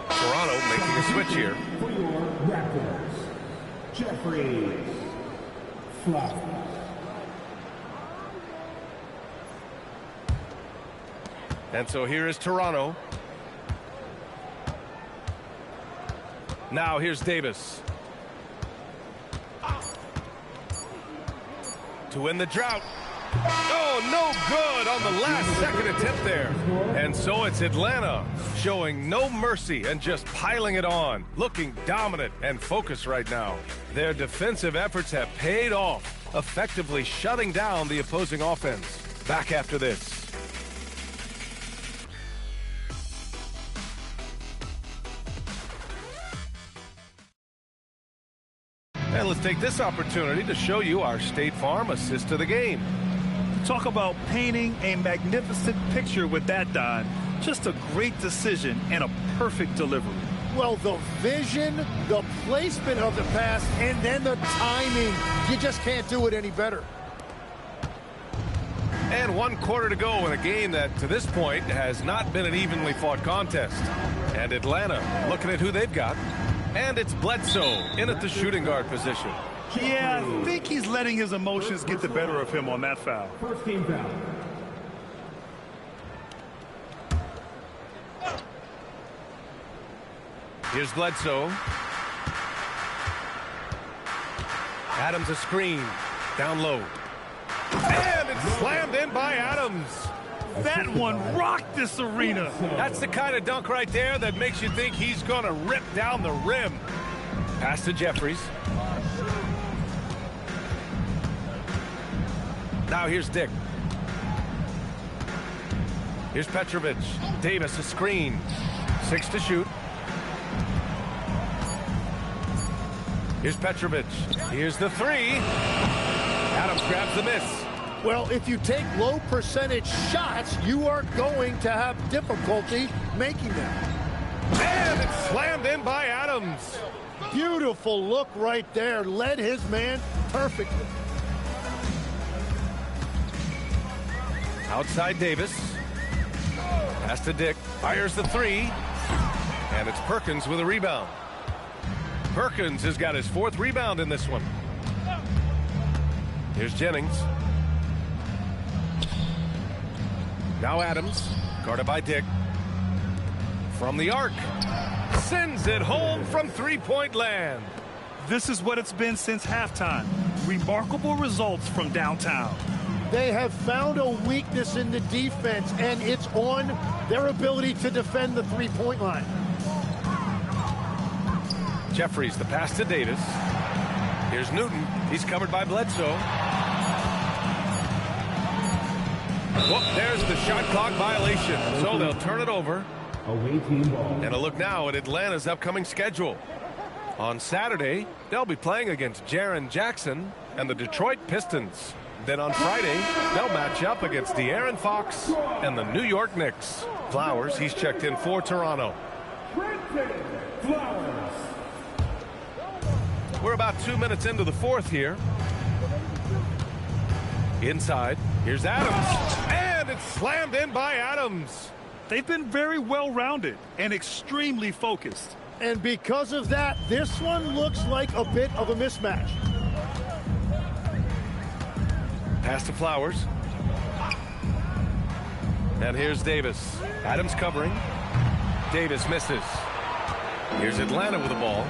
A: Toronto making a switch here.
E: For your Raptors, Jeffries Flowers.
A: And so here is Toronto. Now here's Davis. To win the drought. Oh, no good on the last second attempt there. And so it's Atlanta showing no mercy and just piling it on. Looking dominant and focused right now. Their defensive efforts have paid off, effectively shutting down the opposing offense. Back after this. And let's take this opportunity to show you our State Farm assist to the game.
B: Talk about painting a magnificent picture with that, Don. Just a great decision and a perfect delivery.
C: Well, the vision, the placement of the pass, and then the timing. You just can't do it any better.
A: And 1 quarter to go in a game that, to this point, has not been an evenly fought contest. And Atlanta looking at who they've got. And it's Bledsoe in at the shooting guard position.
B: Yeah, I think he's letting his emotions get the better of him on that foul.
E: First team foul.
A: Here's Bledsoe. Adams a screen. Down low. And it's slammed in by Adams.
B: That one rocked this arena.
A: That's the kind of dunk right there that makes you think he's going to rip down the rim. Pass to Jeffries. Now here's Dick. Here's Petrovic. Davis a screen. 6 to shoot. Here's Petrovic. Here's the 3. Adams grabs the miss.
C: Well, if you take low percentage shots, you are going to have difficulty making them.
A: And it's slammed in by Adams.
C: Beautiful look right there. Led his man perfectly.
A: Outside Davis. Pass to Dick. Fires the 3. And it's Perkins with a rebound. Perkins has got his 4th rebound in this one. Here's Jennings. Now Adams, guarded by Dick. From the arc. Sends it home from three-point land.
B: This is what it's been since halftime. Remarkable results from downtown.
C: They have found a weakness in the defense, and it's on their ability to defend the three-point line.
A: Jeffries, the pass to Davis. Here's Newton. He's covered by Bledsoe. Whoop, there's the shot clock violation. So they'll turn it over.
E: Away team ball.
A: And a look now at Atlanta's upcoming schedule. On Saturday, they'll be playing against Jaren Jackson and the Detroit Pistons. Then on Friday, they'll match up against De'Aaron Fox and the New York Knicks. Flowers, he's checked in for Toronto.
E: Flowers.
A: We're about 2 minutes into the 4th here. Inside, here's Adams. And it's slammed in by Adams.
B: They've been very well-rounded and extremely focused.
C: And because of that, this one looks like a bit of a mismatch.
A: Pass to Flowers. And here's Davis. Adams covering. Davis misses. Here's Atlanta with the ball.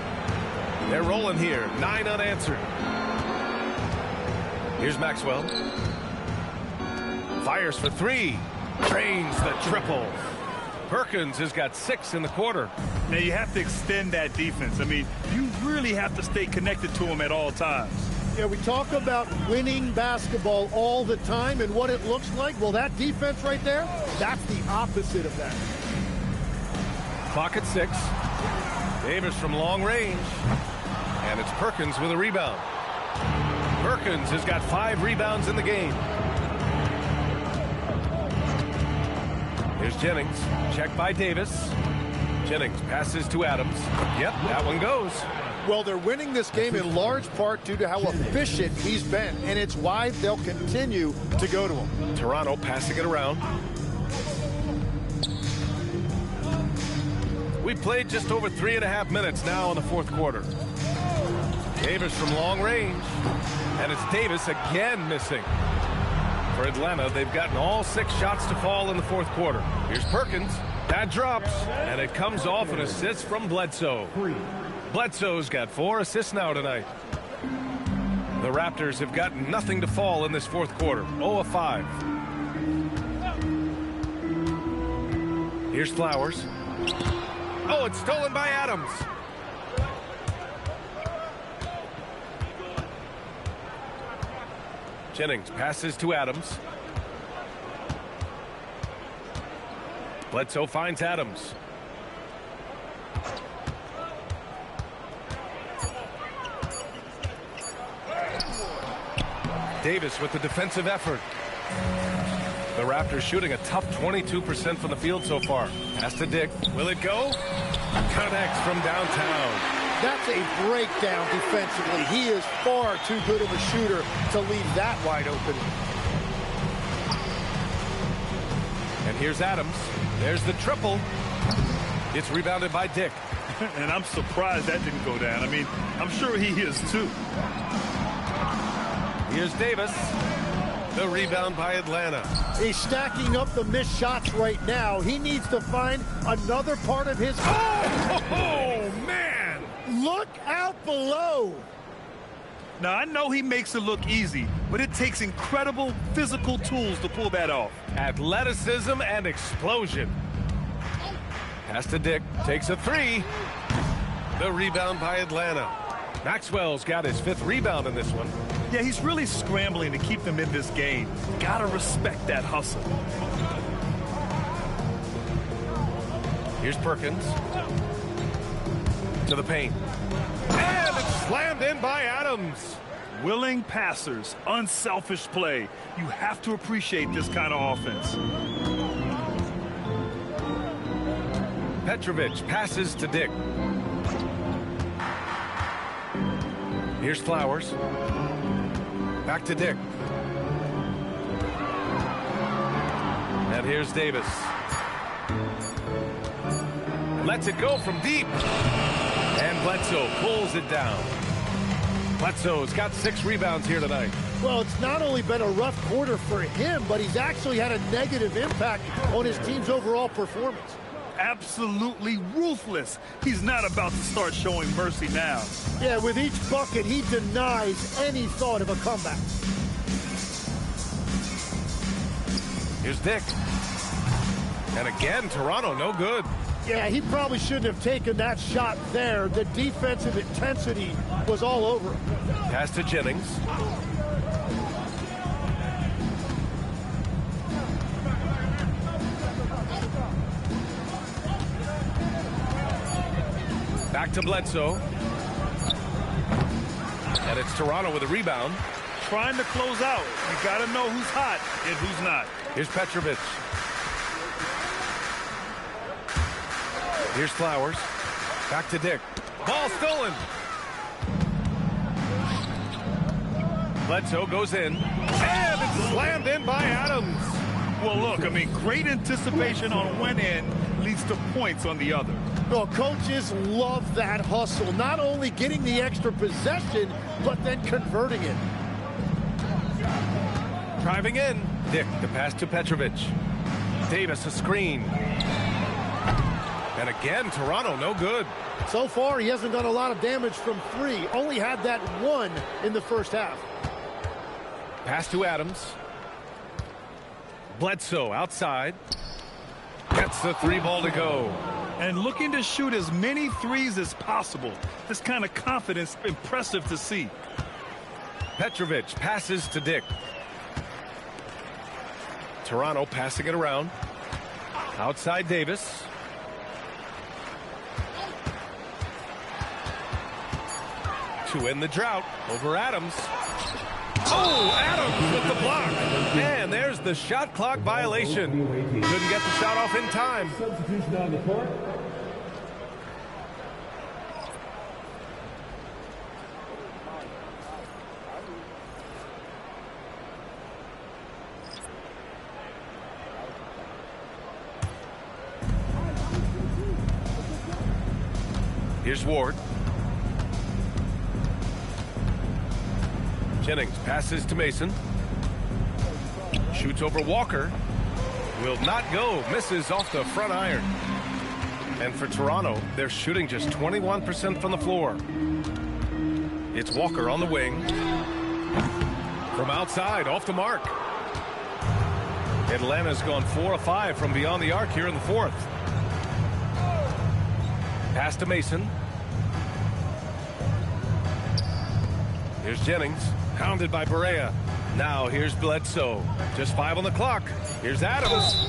A: They're rolling here. 9 unanswered. Here's Maxwell. Fires for 3. Drains the triple. Perkins has got 6 in the quarter.
B: Now you have to extend that defense. I mean, you really have to stay connected to him at all times.
C: Yeah, we talk about winning basketball all the time and what it looks like. Well, that defense right there, that's the opposite of that.
A: Clock at 6. Davis from long range. And it's Perkins with a rebound. Perkins has got 5 rebounds in the game. Here's Jennings. Checked by Davis. Jennings passes to Adams. Yep, that one goes.
C: Well, they're winning this game in large part due to how efficient he's been, and it's why they'll continue to go to him.
A: Toronto passing it around. We played just over 3.5 minutes now in the fourth quarter. Davis from long range, and it's Davis again missing. For Atlanta, they've gotten all 6 shots to fall in the fourth quarter. Here's Perkins. That drops, and it comes off an assist from Bledsoe. Bledsoe's got 4 assists now tonight. The Raptors have gotten nothing to fall in this fourth quarter. 0 of 5. Here's Flowers. Oh, it's stolen by Adams. Jennings passes to Adams. Bledsoe finds Adams. Davis with the defensive effort. The Raptors shooting a tough 22% from the field so far. Pass to Dick. Will it go? Connects from downtown.
C: That's a breakdown defensively. He is far too good of a shooter to leave that wide open.
A: And here's Adams. There's the triple. It's rebounded by Dick.
B: And I'm surprised that didn't go down. I mean, I'm sure he is too.
A: Here's Davis. The rebound by Atlanta.
C: He's stacking up the missed shots right now. He needs to find another part of his...
A: Oh, man!
C: Look out below.
B: Now, I know he makes it look easy, but it takes incredible physical tools to pull that off.
A: Athleticism and explosion. Pass to Dick. Takes a 3. The rebound by Atlanta. Maxwell's got his 5th rebound in this one.
B: Yeah, he's really scrambling to keep them in this game. Gotta respect that hustle.
A: Here's Perkins. To the paint. And it's slammed in by Adams.
B: Willing passers, unselfish play. You have to appreciate this kind of offense.
A: Petrovic passes to Dick. Here's Flowers. Back to Dick. And here's Davis. Lets it go from deep. And Bledsoe pulls it down. Bledsoe's got 6 rebounds here tonight.
C: Well, it's not only been a rough quarter for him, but he's actually had a negative impact on his team's overall performance.
B: Absolutely ruthless. He's not about to start showing mercy now.
C: Yeah, with each bucket, he denies any thought of a comeback.
A: Here's Dick. And again, Toronto, no good.
C: Yeah, he probably shouldn't have taken that shot there. The defensive intensity was all over him.
A: Pass to Jennings. Back to Bledsoe. And it's Toronto with a rebound.
B: Trying to close out. You got to know who's hot and who's not.
A: Here's Petrovic. Here's Flowers. Back to Dick. Ball stolen. Bledsoe goes in. And it's slammed in by Adams.
B: Well, look, I mean, great anticipation on one end leads to points on the other.
C: Well, coaches love that hustle. Not only getting the extra possession, but then converting it.
A: Driving in. Dick, the pass to Petrovic. Davis, a screen. And again, Toronto, no good.
C: So far, he hasn't done a lot of damage from 3. Only had that 1 in the first half.
A: Pass to Adams. Bledsoe outside. Gets the 3 ball to go.
B: And looking to shoot as many threes as possible. This kind of confidence, impressive to see.
A: Petrovic passes to Dick. Toronto passing it around. Outside Davis. To end the drought over Adams. Oh, Adams with the block. And there's the shot clock violation. Couldn't get the shot off in time.
E: Substitution on the court.
A: Here's Ward. Jennings passes to Mason. Shoots over Walker. Will not go. Misses off the front iron. And for Toronto, they're shooting just 21% from the floor. It's Walker on the wing. From outside, off the mark. Atlanta's gone 4 of 5 from beyond the arc here in the fourth. Pass to Mason. Here's Jennings, hounded by Barea. Now here's Bledsoe. Just 5 on the clock. Here's Adams.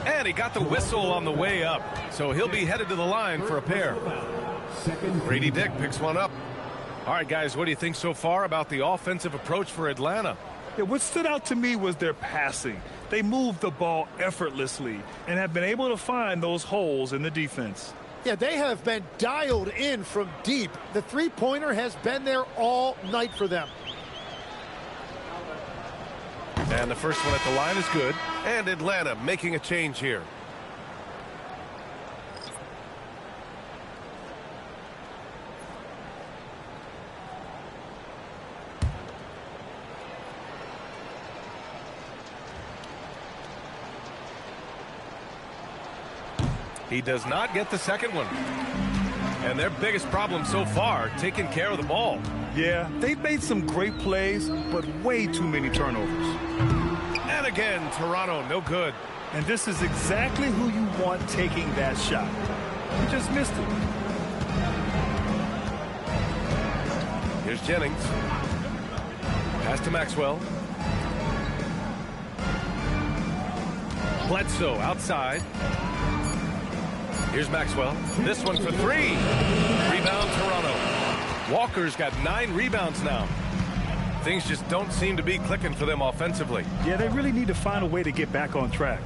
A: And he got the whistle on the way up. So he'll be headed to the line for a pair. Grady Dick picks one up. All right, guys, what do you think so far about the offensive approach for Atlanta?
B: Yeah, what stood out to me was their passing. They moved the ball effortlessly and have been able to find those holes in the defense.
C: Yeah, they have been dialed in from deep. The three-pointer has been there all night for them.
A: And the first one at the line is good. And Atlanta making a change here. He does not get the second one. And their biggest problem so far, taking care of the ball.
B: Yeah, they've made some great plays, but way too many turnovers.
A: And again, Toronto, no good.
B: And this is exactly who you want taking that shot. He just missed it.
A: Here's Jennings. Pass to Maxwell. Bledsoe outside. Here's Maxwell. This one for 3. Rebound, Toronto. Walker's got 9 rebounds now. Things just don't seem to be clicking for them offensively.
B: Yeah, they really need to find a way to get back on track.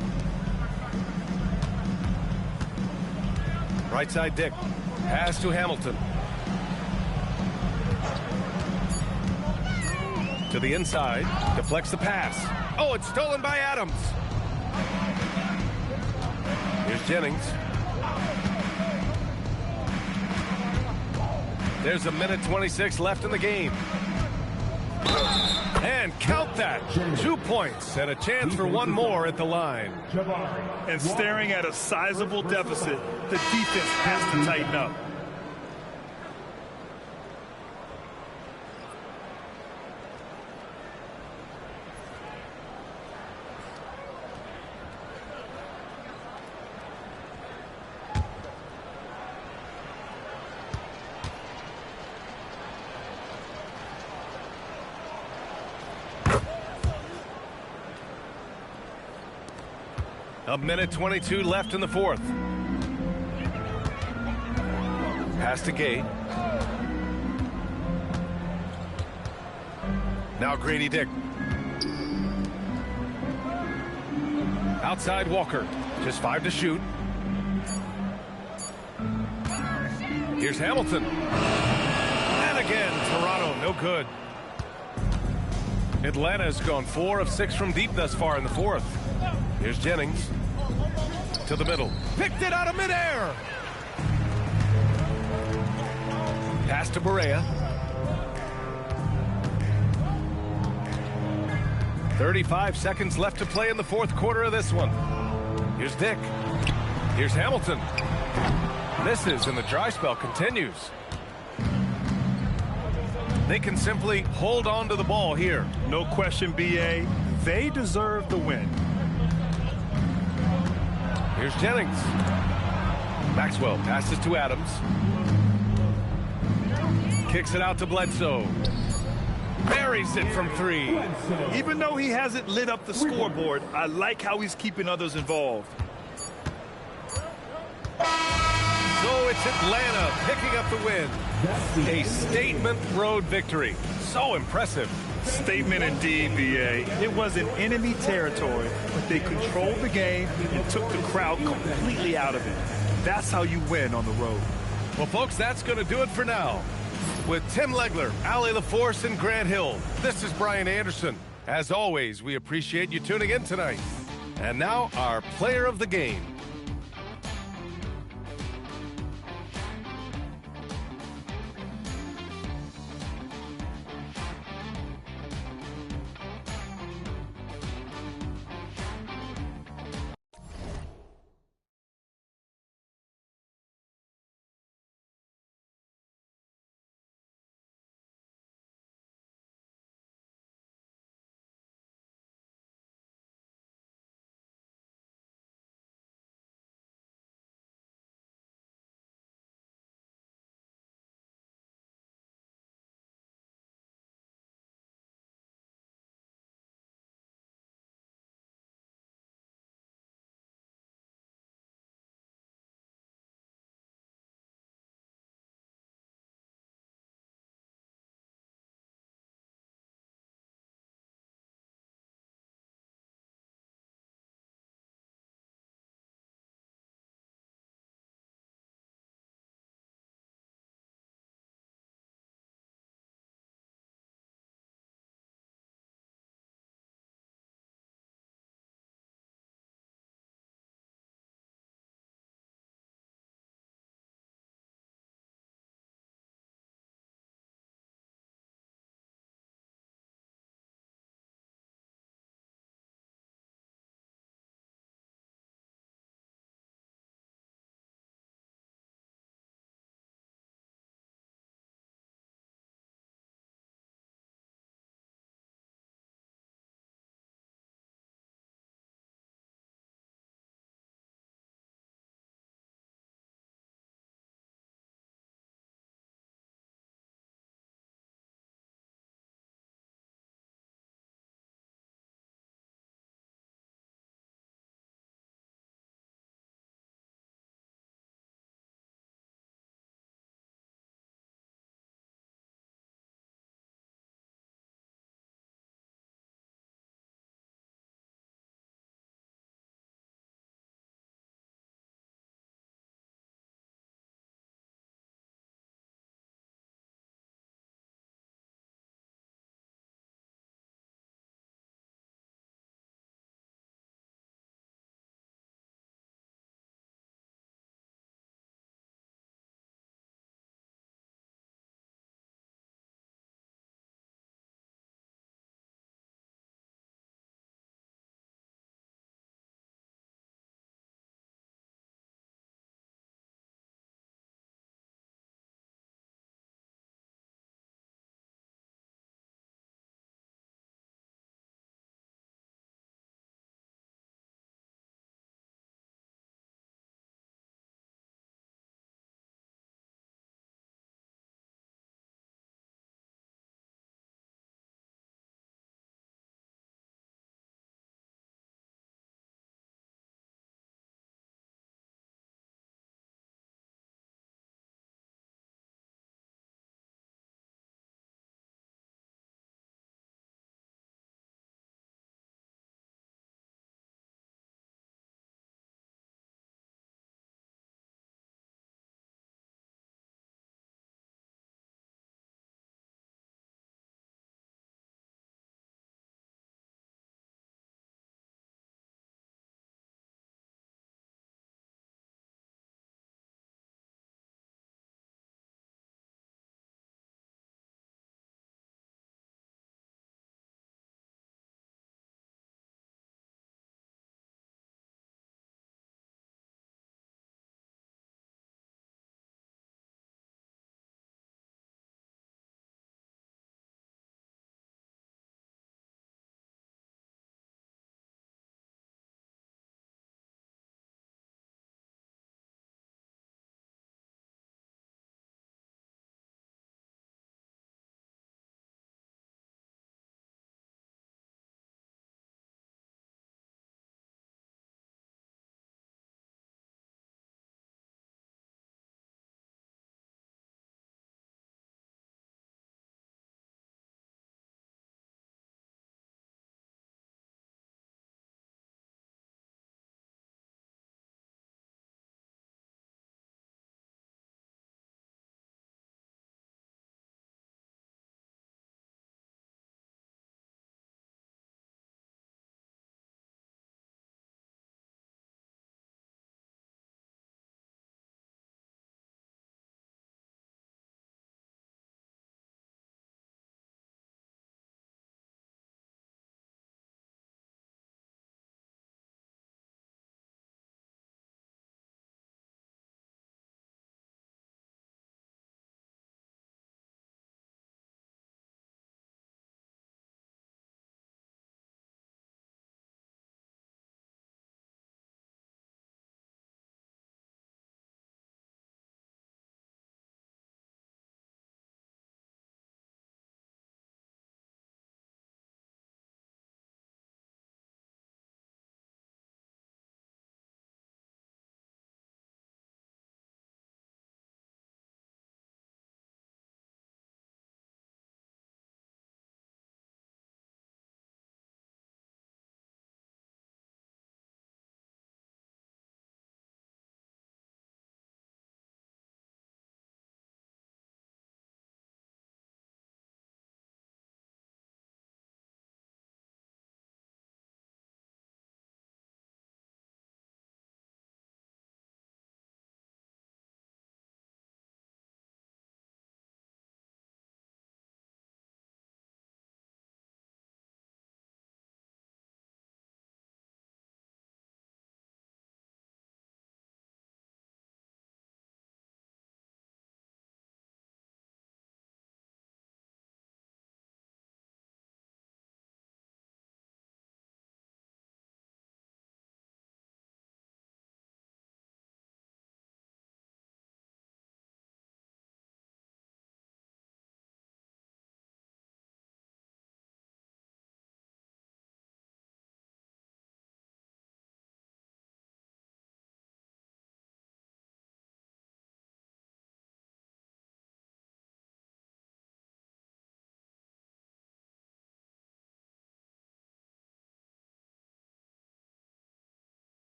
A: Right side, Dick. Pass to Hamilton. To the inside. Deflects the pass. Oh, it's stolen by Adams. Here's Jennings. There's a minute 26 left in the game. And count that. 2 points and a chance for one more at the line.
B: And staring at a sizable deficit, the defense has to tighten up.
A: A minute 22 left in the fourth. Pass to Gay. Now Grady Dick. Outside Walker. Just 5 to shoot. Here's Hamilton. And again, Toronto, no good. Atlanta's gone 4 of 6 from deep thus far in the fourth. Here's Jennings. To the middle. Picked it out of midair. Pass to Barea. 35 seconds left to play in the fourth quarter of this one. Here's Dick. Here's Hamilton. Misses and the dry spell continues. They can simply hold on to the ball here.
B: No question, B.A. They deserve the win.
A: Here's Jennings. Maxwell passes to Adams. Kicks it out to Bledsoe. Buries it from 3.
B: Even though he hasn't lit up the scoreboard, I like how he's keeping others involved.
A: So it's Atlanta picking up the win. A statement road victory. So impressive.
B: Statement indeed, B.A. It was in enemy territory, but they controlled the game and took the crowd completely out of it. That's how you win on the road.
A: Well, folks, that's going to do it for now. With Tim Legler, Allie LaForce, and Grant Hill, this is Brian Anderson. As always, we appreciate you tuning in tonight. And now, our player of the game.